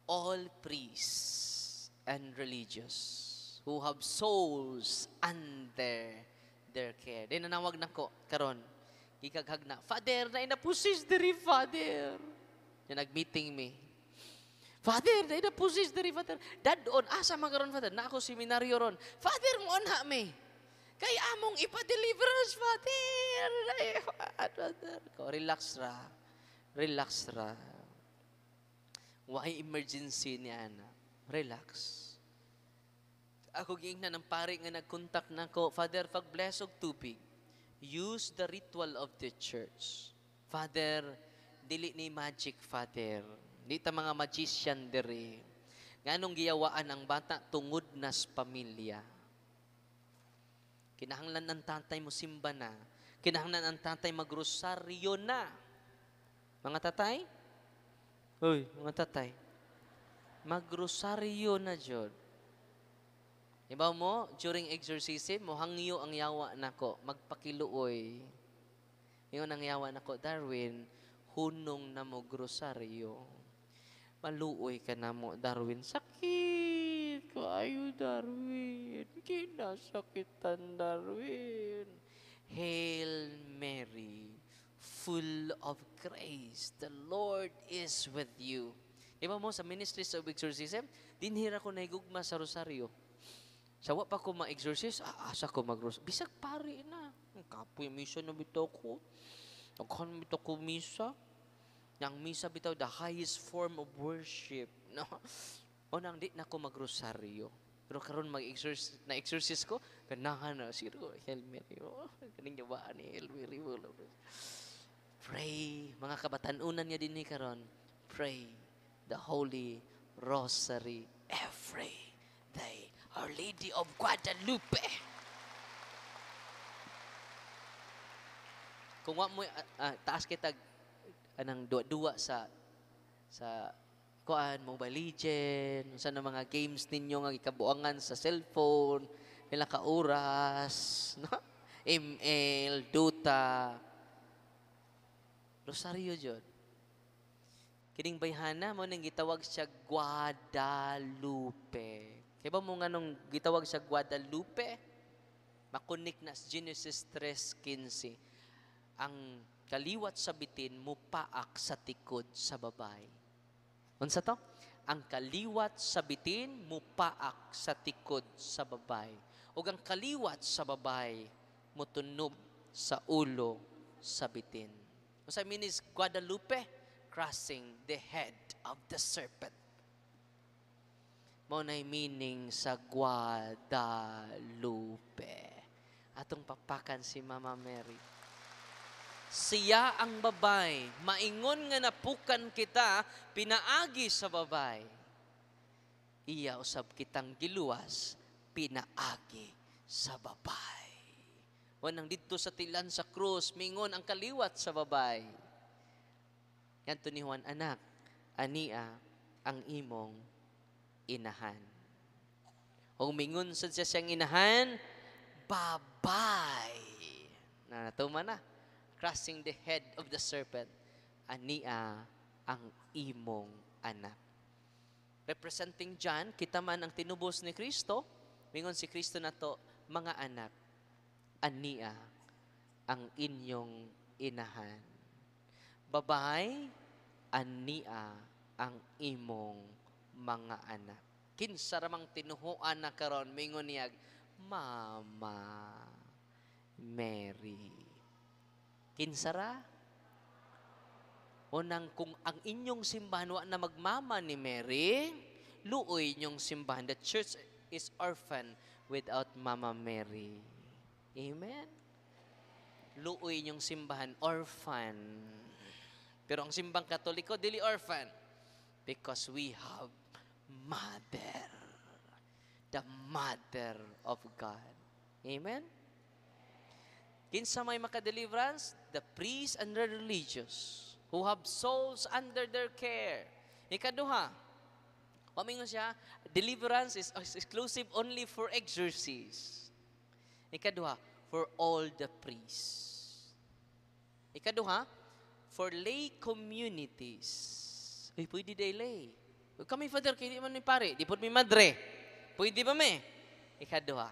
S1: all priests and religious who have souls under their care. Di nanawag na ko, karon, gikaghag na, Father, na inapusis diri, Father. Yung nag-meeting me. Father, dahil na pusis diri, Father. Dadon, asa magaron, Father? Na ako seminaryo ron. Father, mo na me. Kay among ipa-deliver us, Father. Father. Relax ra. Relax ra. Why emergency niya, ana? Relax. Ako giingnan ng pare nga nag-contact nako, Father, pag-bless og tubig. Use the ritual of the church. Father, dili ni magic, Father. Di ta mga magician diri. Nganong giyawaan ang bata tungod nas pamilya. Kinahanglan ang tatay mo simba na. Kinahanglan ang tatay magrosaryo na. Mga tatay? Hoy, mga tatay. Magrosaryo na jud. Ibaw mo, during exorcism, mo hangyo ang yawa nako, magpakiluoy. Ingon ang yawa nako, Darwin, hunong na mo grosaryo. Maluoy ka na mo, Darwin. Sakit kayo, Darwin. Kinasakitan, Darwin. Hail Mary, full of grace. The Lord is with you. Iba mo, sa Ministries of Exorcism, dinhira ko na higugma sa rosaryo. Sawa pa ko ma-exorcise, asa ko mag-rosaryo. Bisag pari na. Kapoy, misa na bitaw ko. Naghan bitaw ko misa. Yang misa bitaw, the highest form of worship. No? O nang di na ko mag-rosaryo. Pero karon na-exorcise ko, ganahan na, siro, Hail Mary. Kaning yabaan ni Hail Mary. Pray, mga kabatanunan niya din ni karon. Pray the Holy Rosary every day. Our Lady of Guadalupe. Kung wa mo, taas kitag, anang duwa sa kuan, Mobile Legends, sa na mga games ninyo nga ikabuangan sa cellphone, pila ka oras, no? ML, Dota, Rosaryo jud. Kining bayhana mo nang gitawag siya Guadalupe. Kaya ba mo nga nung gitawag siya Guadalupe? Makunik na Genesis 3:15. Ang kaliwat sa bitin, mupaak sa tikod sa babay. Unsa to? Ang kaliwat sa bitin, mupaak sa tikod sa babay. O ang kaliwat sa babay, mutunob sa ulo sa bitin. Unsa means Guadalupe? Crossing the head of the serpent. Mao nay meaning sa Guadalupe. Atong papakan si Mama Mary. Siya ang babay, maingon nga napukan kita, pinaagi sa babay. Iya usab kitang giluwas, pinaagi sa babay. Wanang dito sa tilan sa krus, mingon ang kaliwat sa babay. Yan to ni Juan, anak, ania ang imong inahan. O mingon sa siyang inahan, babay. Natuma na. Crossing the head of the serpent, ania ang imong anak. Representing John, kita man ang tinubos ni Kristo, mingon si Kristo na to, mga anak, ania ang inyong inahan. Babay, ania ang imong mga anak. Kinsa ramang tinuhuan na karon, mingon niyag, Mama Mary. Kinsara? Unang kung ang inyong simbahan wa na magmama ni Mary, luoy inyong simbahan. The church is orphan without Mama Mary. Amen? Luoy inyong simbahan, orphan. Pero ang simbang Katoliko, dili orphan. Because we have Mother. The Mother of God. Amen? Kinsa may makadeliverance? The priests and the religious who have souls under their care. Ikaduha, pamingon siya, deliverance is exclusive only for exorcists. Ikaduha, for all the priests. Ikaduha, for lay communities. Uy, pwede day lay. Kami, Father, kaya di man ni pare. Di po mi madre. Pwede ba me? Ikaduha,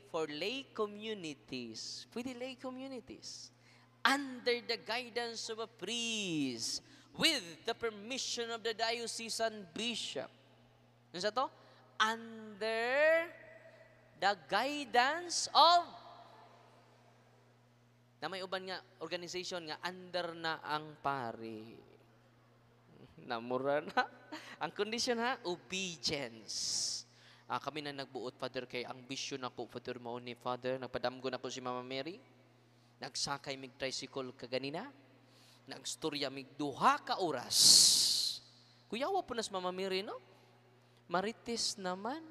S1: for lay communities. Pwede lay communities. Under the guidance of a priest with the permission of the diocesan bishop. Ano sa to? Under the guidance of, na may uban nga organization nga under na ang pari. Namura na. Ang condition ha, obedience. Kami na nagbuot, Father, kay ang vision ako, Father, mao ni Father. Nagpadamgo na ko si Mama Mary. Nagsakay mig tricycle kaganina. Nagstorya mig duha ka oras. Kuyawa po nas Mama Mary, no? Marites naman.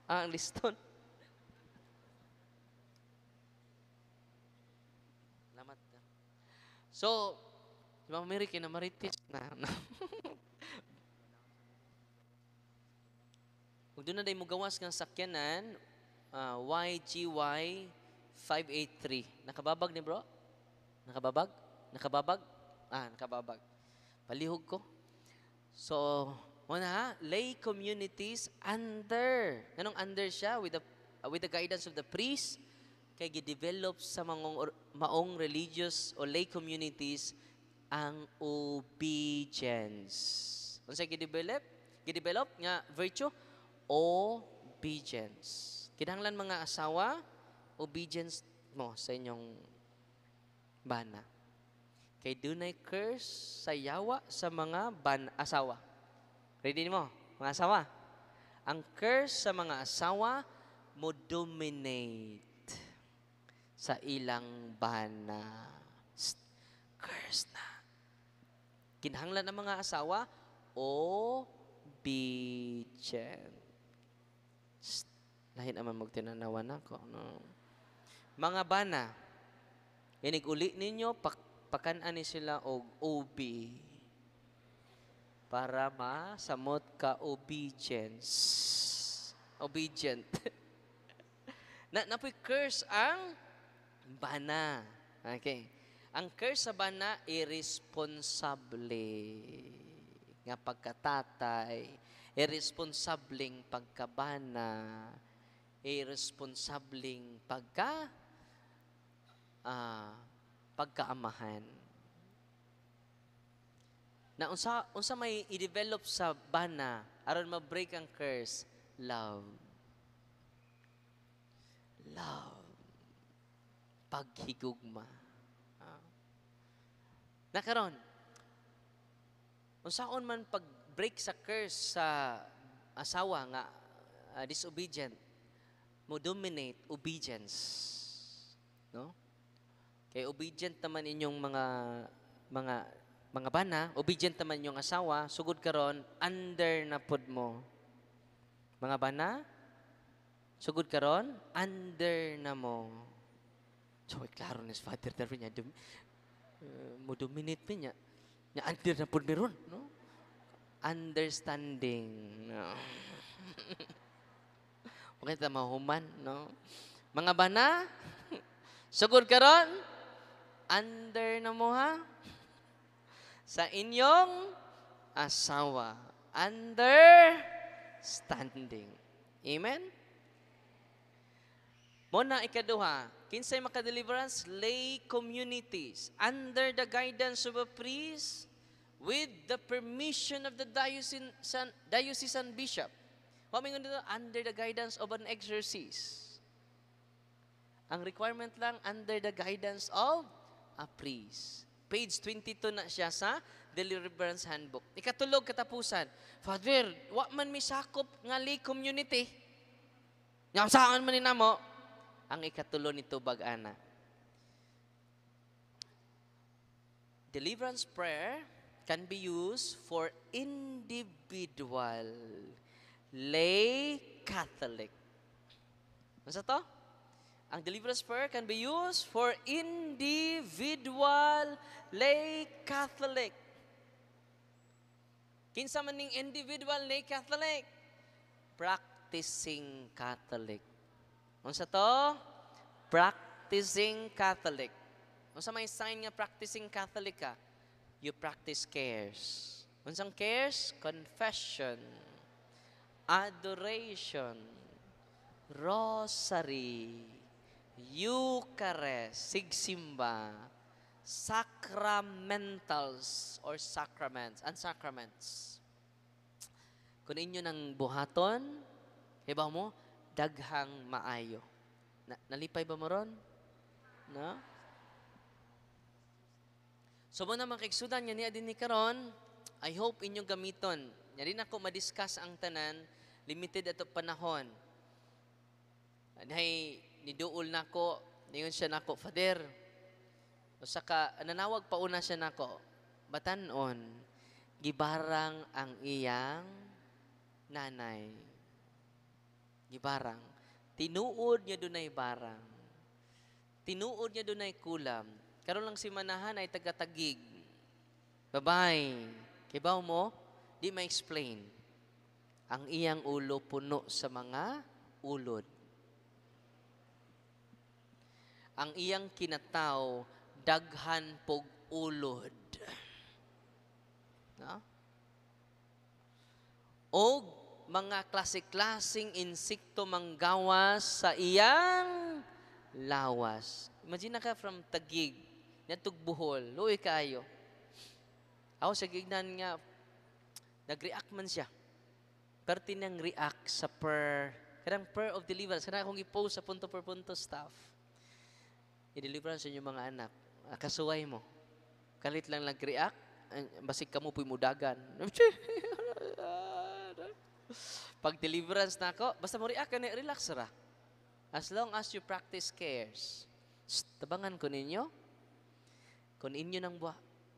S1: Ang liston. Lamat na. So, si Mama Mary kinamaritis na. Kung doon na day mo gawas ng sakyanan, YGY 583. Nakababag ni bro? Nakababag? Nakababag? Nakababag. Palihog ko. So, muna ha, lay communities under. Anong under siya? With the guidance of the priest, kay gidevelop sa maong religious o lay communities ang obedience. Kung saan gidevelop nga virtue, obedience. Kinahanglan mga asawa, obedience mo sa inyong bana. Kay dunay curse sa yawa sa mga asawa. Ready mo, mga asawa? Ang curse sa mga asawa mo dominate sa ilang bana. Curse na. Kinahanglan ng mga asawa, obedient. Lahi naman magtinanawan ako. No? Mga bana, inig-uli ninyo, pakanan ni sila og OB para masamot ka obedience. Obedient. Napoy curse ang bana. Okay. Ang curse sa bana, irresponsable nga pagkatatay, irresponsableng pagkabana, irresponsableng pagkaamahan. Na unsa may i-develop sa bana aron ma-break ang curse, love. Love. Paghigugma. Nakaron, unsaon man pag-break sa curse sa asawa nga disobedient, mo dominate obedience. No? Kay obedient naman inyong mga bana, obedient naman inyong asawa, sugod karon under na pud mo. Mga bana, sugod karon under na mo. So, klaro ni Father Darwin niya, mo dominate pa niya. Niya under na pud meron, no? Understanding. No? Okay, mahuman, no? Mga bana, sugod karon, under na mo ha? Sa inyong asawa. Understanding. Amen? Muna ikaduha, kinsay maka-deliverance? Lay communities under the guidance of a priest with the permission of the diocesan bishop. Huwag dito, under the guidance of an exorcist. Ang requirement lang, under the guidance of a priest. Page 22 na siya sa Deliverance Handbook. Ikatulog katapusan. Father, wa man mi sakop nga lay community. Nga saan man ninamo? Ang ikatulo nito bag-ana. Deliverance prayer can be used for individual lay Catholic. Ano sa to? Ang deliverance prayer can be used for individual lay Catholic. Kinsa man ning individual lay Catholic? Practicing Catholic. Ano sa to? Practicing Catholic. Ano sa may sign nga practicing Catholic ka? You practice cares. Unsang cares? Confession, adoration, rosary, Eucharist, sigsimba, sacramentals or sacraments, and sacraments. Kung inyo ng buhaton, hibaw mo, daghang maayo. Nalipay ba mo ron? No? So mo naman kaigsudan nga niya din ni karon, I hope inyong gamiton. Nya rin ako madiscuss ang tanan, limited ato panahon. Anhay, niduol na ko, niyon siya nako, Father, o saka, nanawag pa una siya nako, batanon, gibarang ang iyang nanay. Gibarang. Tinuod niya dunay barang. Tinuod niya dunay kulam. Karon lang si manahan ay taga-Tagig. Bye-bye. Kibaw mo, di ma-explain. Ang iyang ulo puno sa mga ulod. Ang iyang kinataw, daghan pog ulod. No? O mga klase-klaseng insekto manggawas sa iyang lawas. Imagine ka from Tagig, natug Bohol, luoy kaayo. Ako sa gignan nga, nag-react man siya. Pero tinang react sa kanang prayer of deliverance. Kanang akong i-post sa punto per punto stuff. I-deliverance sa inyong mga anak. Kasuway mo. Kalit lang nag-react, basig ka mo po'y mudagan. Pag deliverance na ako, basta mo react ka na, relax ra. As long as you practice cares. Tabangan ko ninyo. Kung inyo nang buha,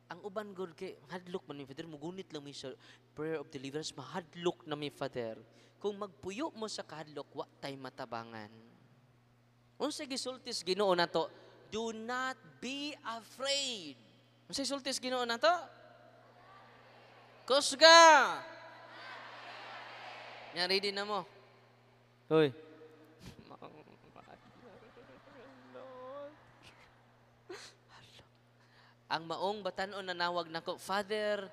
S1: ang uban good kay hadlok man mi Father, mugunit lang mi sa prayer of deliverance, mahadlok na mi Father. Kung magpuyo mo sa kahadlok, wa tay matabangan. Unsa gisultis Ginoo nato? Do not be afraid. Unsa gisultis Ginoo nato? Kusga. Nya ready na mo. Hoy. Ang maong batanon nanawag nako, Father,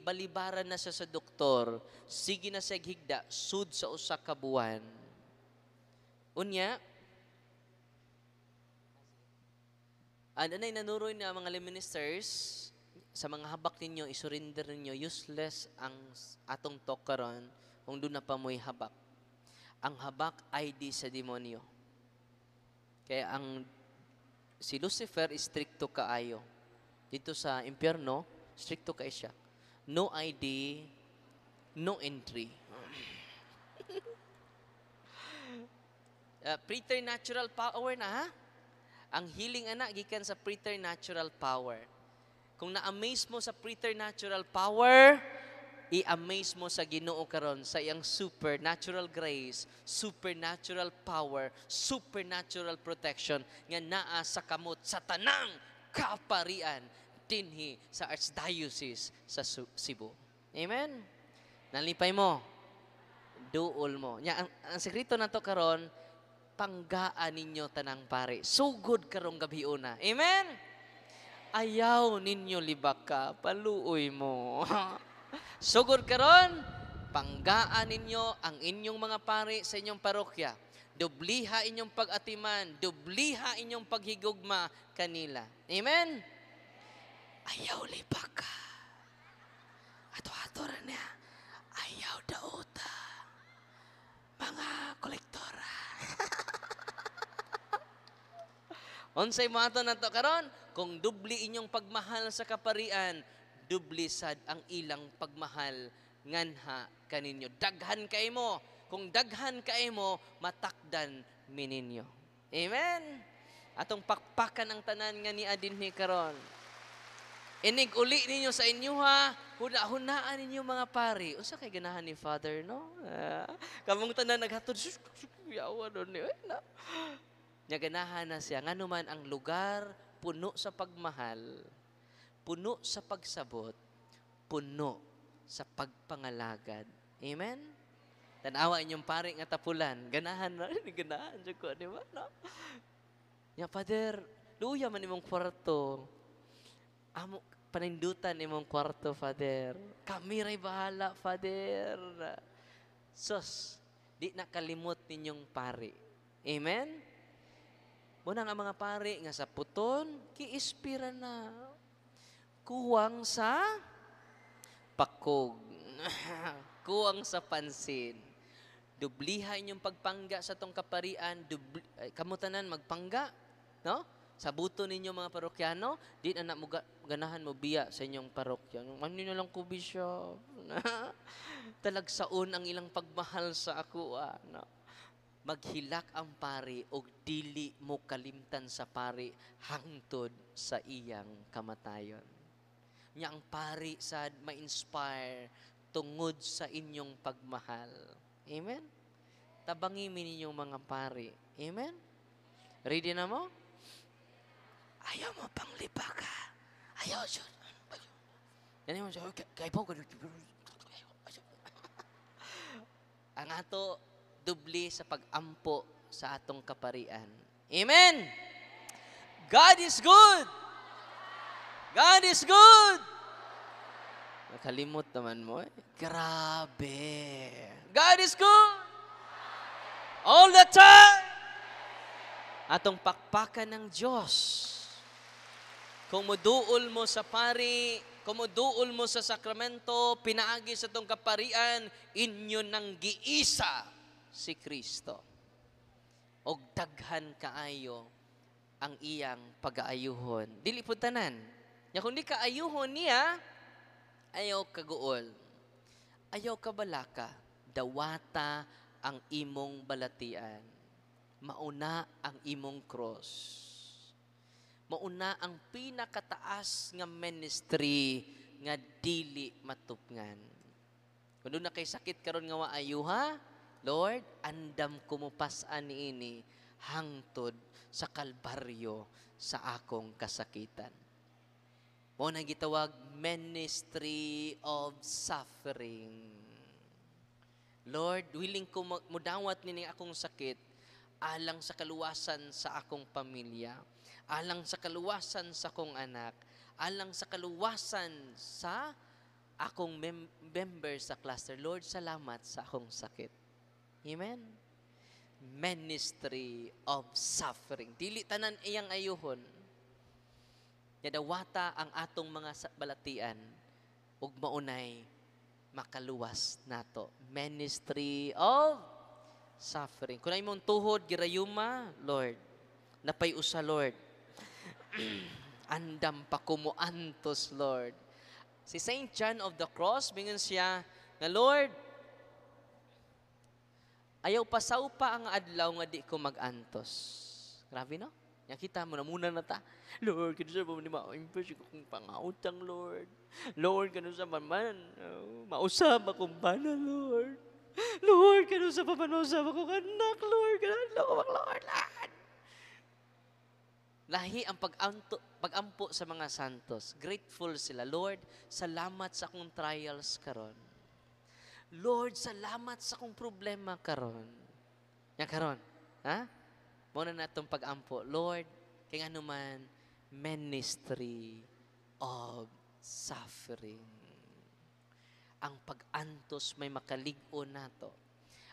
S1: balibaran na siya sa doktor. Sige na siya higda, sud sa usa ka buwan. Unya, anay nanuroy na mga ministers, sa mga habak ninyo, isurrender ninyo, useless ang atong talk karon kung doon na pa mo'y habak. Ang habak ID sa demonyo. Kaya si Lucifer stricto kaayo. Dito sa impyerno, stricto kay siya. No ID, no entry. Preternatural power na ha? Ang healing anak gikan sa preternatural power. Kung na-amaze mo sa preternatural power, i-amaze mo sa Ginoo karon sa iyang supernatural grace, supernatural power, supernatural protection nga naa sa kamot sa tanang kaparian dinhi sa Archdiocese sa Cebu. Amen? Nalipay mo. Duol mo. Ang sekreto na to karon, panggaan ninyo tanang pare. So good karong gabi una. Amen? Ayaw ninyo libaka, paluoy mo. Sugod karon, panggaan ninyo ang inyong mga pari sa inyong parokya. Dubliha inyong pag-atiman, dubliha inyong paghigugma kanila. Amen? Ayaw libaka. Ato-ato rin niya. Ayaw dauta. Mga kolektora. Unsay mo ato na to karon? Kung dubli inyong pagmahal sa kaparian, dubli sad ang ilang pagmahal nganha kaninyo. Daghan kay mo. Kung daghan kay mo, matakdan mininyo. Amen? Atong pakpakan ang tanan nga ni adinhi karon. Inig uli ninyo sa inyo ha, huna-hunaan ninyo mga pari. Unsa kay ganahan ni Father, no? Kamong tanan naghatod, yawa doon ni. Nya ganahan na siya. Nga naman ang lugar, puno sa pagmahal, puno sa pagsabot, puno sa pagpangalagad. Amen? Tanawa inyong pari nga tapulan. Ganahan na. Ganahan dyan ko. Di ba? No? Ya, Father, luya man imong kwarto. Amo, panindutan imong kwarto, Father. Kami ray bahala, Father. Sos, di nakalimot ninyong pari. Amen? Una nga mga pari nga sa puton, kiispira na. Kuwang sa pakog. Kuwang sa pansin. Dubliha inyong pagpangga sa tong kaparian, kamutanan magpangga, no? Sa buto ninyo mga parokyano, di na mo ganahan mo biya sa inyong parokya. Ano na lang ko, Bishop? Talagsaon ang ilang pagmahal sa ako, no? Maghilak ang pari o dili mo kalimtan sa pari hangtod sa iyang kamatayon. Nya ang pari sad ma-inspire tungod sa inyong pagmahal. Amen? Tabangi mi ninyong mga pari. Amen? Ready na mo? Ayaw mo pang lipa ka. Ayaw siya. Yan mo siya. Kaya po. Ang ato, dubli sa pag-ampo sa atong kaparian. Amen? God is good! God is good! Nakalimot naman mo eh. Grabe! God is good! All the time! Atong pakpakan ng Diyos. Kung muduol mo sa pari, kung muduol mo sa sakramento, pinaagi sa itong kaparian, inyo nang giisa si Kristo. Og daghan kaayo ang iyang pag-aayuhon. Dili po tanan. Ya kung di kaayuhon niya, ayaw kaguol. Ayaw kabalaka. Dawata ang imong balatian. Mauna ang imong cross. Mauna ang pinakataas nga ministry nga dili matupngan. Kung doon na kay sakit karon nga waayuha, Lord, andam kumupasan niini hangtod sa kalbaryo sa akong kasakitan. Mo na gitawag ministry of suffering. Lord, willing ko mudawat nini akong sakit alang sa kaluwasan sa akong pamilya, alang sa kaluwasan sa akong anak, alang sa kaluwasan sa akong member sa cluster. Lord, salamat sa akong sakit. Amen? Ministry of suffering. Dili tanan iyang ayuhon. Yadawata ang atong mga balatian ug maunay makaluwas nato. Ministry of suffering. Kung ay mong tuhod, girayuma, Lord, napay usa, Lord. Andam pa kumuantos, Lord. Si Saint John of the Cross, mingon siya, na Lord, ayaw pasaw pa ang adlaw nga di ko mag-antos. Grabe, no? Nakita mo na muna na ta. Lord, kano sa man ma-impress kung pangautang, Lord. Lord, kano sa man mausab akong bana, Lord. Lord, kano sa mausab akong anak, Lord. Kano ko Lord. Lahi ang pag-ampo sa mga santos. Grateful sila. Lord, salamat sa akong trials karon. Lord, salamat sa akong problema karon. Yan karon. Ha? Muna na itong pag-ampo. Lord, kaya nga naman, ministry of suffering. Ang pag-antos may makaligo nato.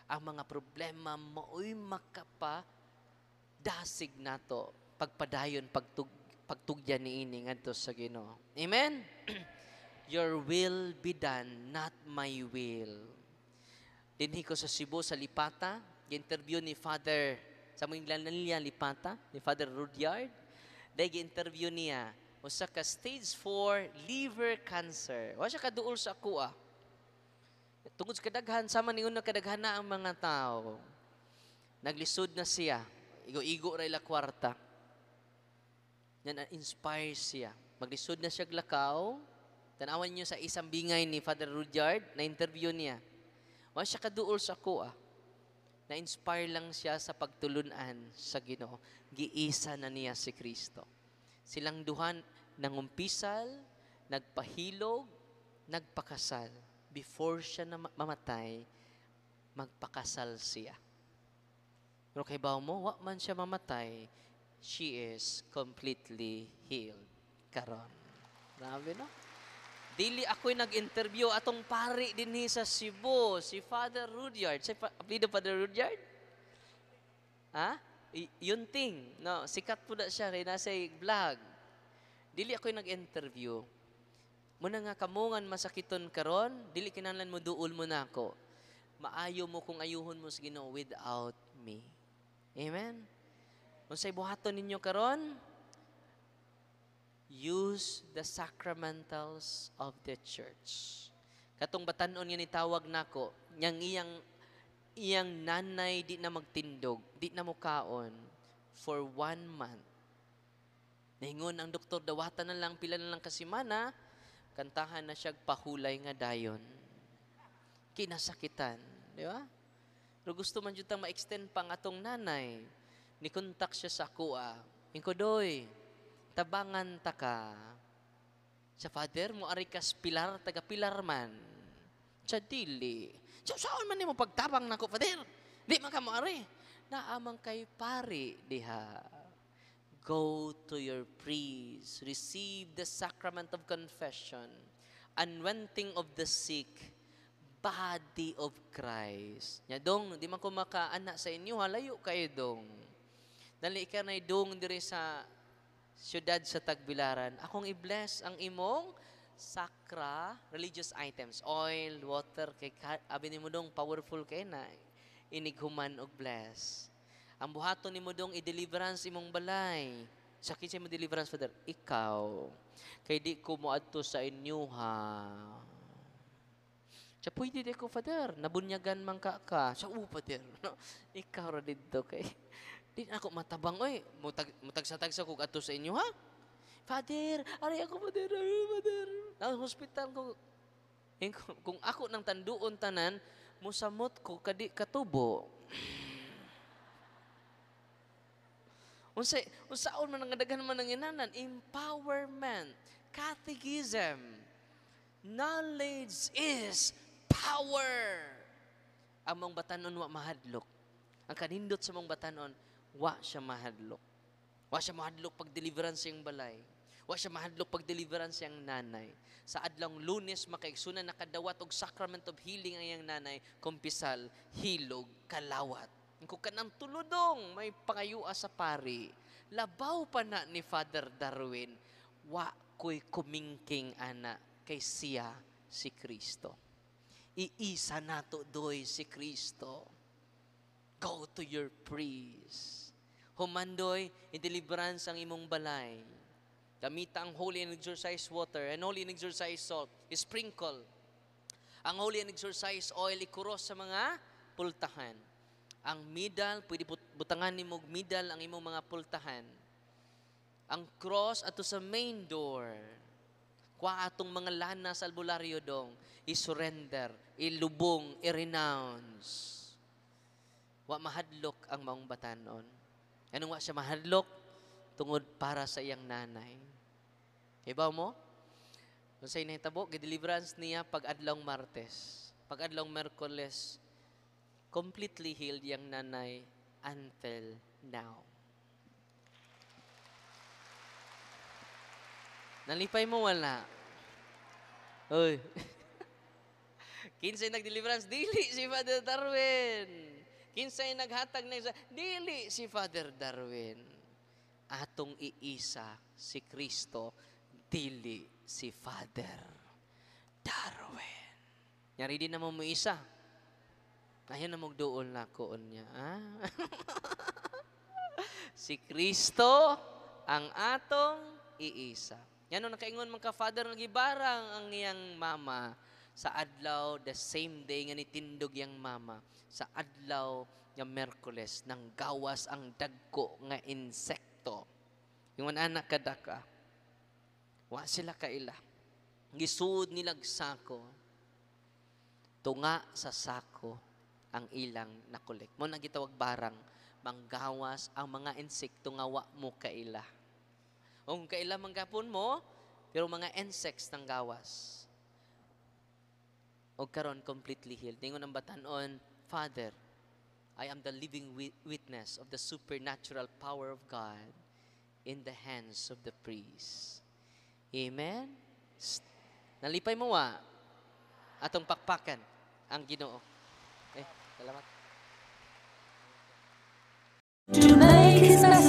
S1: Ang mga problema mao'y makapadasig nato. Pagpadayon, pagtugyan ni ini ngadto sa Ginoo. Amen? Your will be done, not my will. Dinhi ko sa Cebu, sa Lipata, interview ni Father sa mga nila Lipata, ni Father Rudyard. Dahil interview niya, usa ka stage 4 liver cancer. Wa siya kaduol sa kuha. Tungod sa kadaghan, sama ni una kadaghan na ang mga tao. Naglisod na siya. Igo-igo ray la kwarta. Na-inspire siya. Maglisod na siya glakaw. Tanawan niyo sa isang bingay ni Father Rudyard, na-interview niya. Wa siya kaduol sa kuha. Na-inspire lang siya sa pagtulunan sa Ginoo. Giisa na niya si Kristo. Silang duhan nangumpisal, nagpahilog, nagpakasal. Before siya na mamatay, magpakasal siya. Pero kay bawo mo, wa man siya mamatay, she is completely healed. Karon. Grabe, no? Dili ako'y nag-interview atong pari dinhi sa Cebu, si Father Rudyard. Sa apelido Father Rudyard? Ha? Yun thing, no, sikat po na siya kay nasa vlog. Dili ako nag-interview. Muna nga kamungan masakiton karon, dili kinahanglan mo duol mo na ako. Maayo mo kung ayuhon mo sa Ginoo without me. Amen. Unsay buhaton ninyo karon? Use the sacramentals of the church. Katong batan-on nga ni tawag nako, iyang nanay di na magtindog, di na mukaon for 1 month. Naingon ang doktor, dawatan na lang, pila na lang kasimana, kantahan na siya pahulay nga dayon. Kinasakitan, di ba? Pero gusto man jutang ma-extend pang atong nanay. Nikontak siya sa kuha. Inkodoy, tabangan ta ka. Sa father mo arikas pilar, taga pilar man. Sa dili. Saan man mo pagtabang nako, father? Di man ka mo ari. Naamang kay pari diha. Go to your priest. Receive the sacrament of confession. Anointing of the sick. Body of Christ. Nya dong, di man ko makaana sa inyo, halayo kayo dong. Dali ka na dong diri sa siyudad sa Tagbilaran. Akong i-bless ang imong sakra religious items, oil, water, kay abi ni mo dong powerful kay na inighuman og bless. Ang buhaton ni mo dong i-deliverance imong balay. Sa kinsa mo deliverance, Father? Ikaw. Kay di ko mo adto sa inyo ha. Siya, pwede di ko, Father. Nabunyagan man ka. Siya, Father. No? Ikaw ra dito kay. Di na ako matabang, oy. Mutag-satag ko ato sa inyo, ha? Father, ari ako, Father. Father. Na hospital ko. Kung ako nang tanduon tanan, musamot ko kadi katubo. Unsaon man ang daghan man ng inanan, empowerment, catechism. Knowledge is power. Ang mong batanon wa mahadlok. Ang kanindot sa mong batanon, wa siya mahadlok. Wa siya mahadlok pag deliverance yung balay. Wa siya mahadlok pag deliverance yung nanay. Sa adlang Lunes makaigsunan nakadawat og sacrament of healing ang iyang nanay, kumpisal, hilog, kalawat. Kung kanang tuludong may pangayua sa pari, labaw pa na ni Father Darwin, wa ko'y kumingking ana kay siya si Kristo. Iisa nato doy si Kristo. Go to your priest. Humandoy, i-deliverance ang imong balay. Gamita ang holy and exorcised water and holy and exorcised salt. Sprinkle. Ang holy and exorcised oil, ikuros sa mga pultahan. Ang midal, pwede butangan ni mong midal ang imong mga pultahan. Ang cross ato sa main door. Kwa atong mga lana sa albularyo dong, i-surrender, ilubong, i-renounce. Wa mahadlok ang maong batanon. Anong wa siya mahadlok? Tungod para sa iyang nanay. Ibaw mo? Kung sa'yo nahitabo, deliverance niya pag-adlong Martes. Pag-adlong Merkules, completely healed yung nanay until now. Nalipay mo wala? Uy. Kinsay nag-deliverance? Dili si Father Darwin. Kinsay naghatag na isa? Dili si Father Darwin. Atong iisa si Kristo, dili si Father Darwin. Nyari din naman mo isa. Ayan na magduol na koon niya. Si Kristo ang atong iisa. Yan nung nakaingon mga ka-father, nagibarang ang iyang mama sa adlaw, the same day nga nitindog yang mama, sa adlaw nga Merkules, nang gawas ang dagko nga insekto. Yung anak kadaka, wa sila kaila. Gisuod nilag sako, tunga sa sako ang ilang nakolek. Mo nang gitawag barang, manggawas ang mga insekto nga wa mo kaila. O kung kaila manggapon mo, pero mga insects ng gawas. O karon completely healed. Tingon ang batanon, Father, I am the living witness of the supernatural power of God in the hands of the priest. Amen? Nalipay mo wa? Atong pakpakan ang Ginoo. Salamat.
S2: Jesus.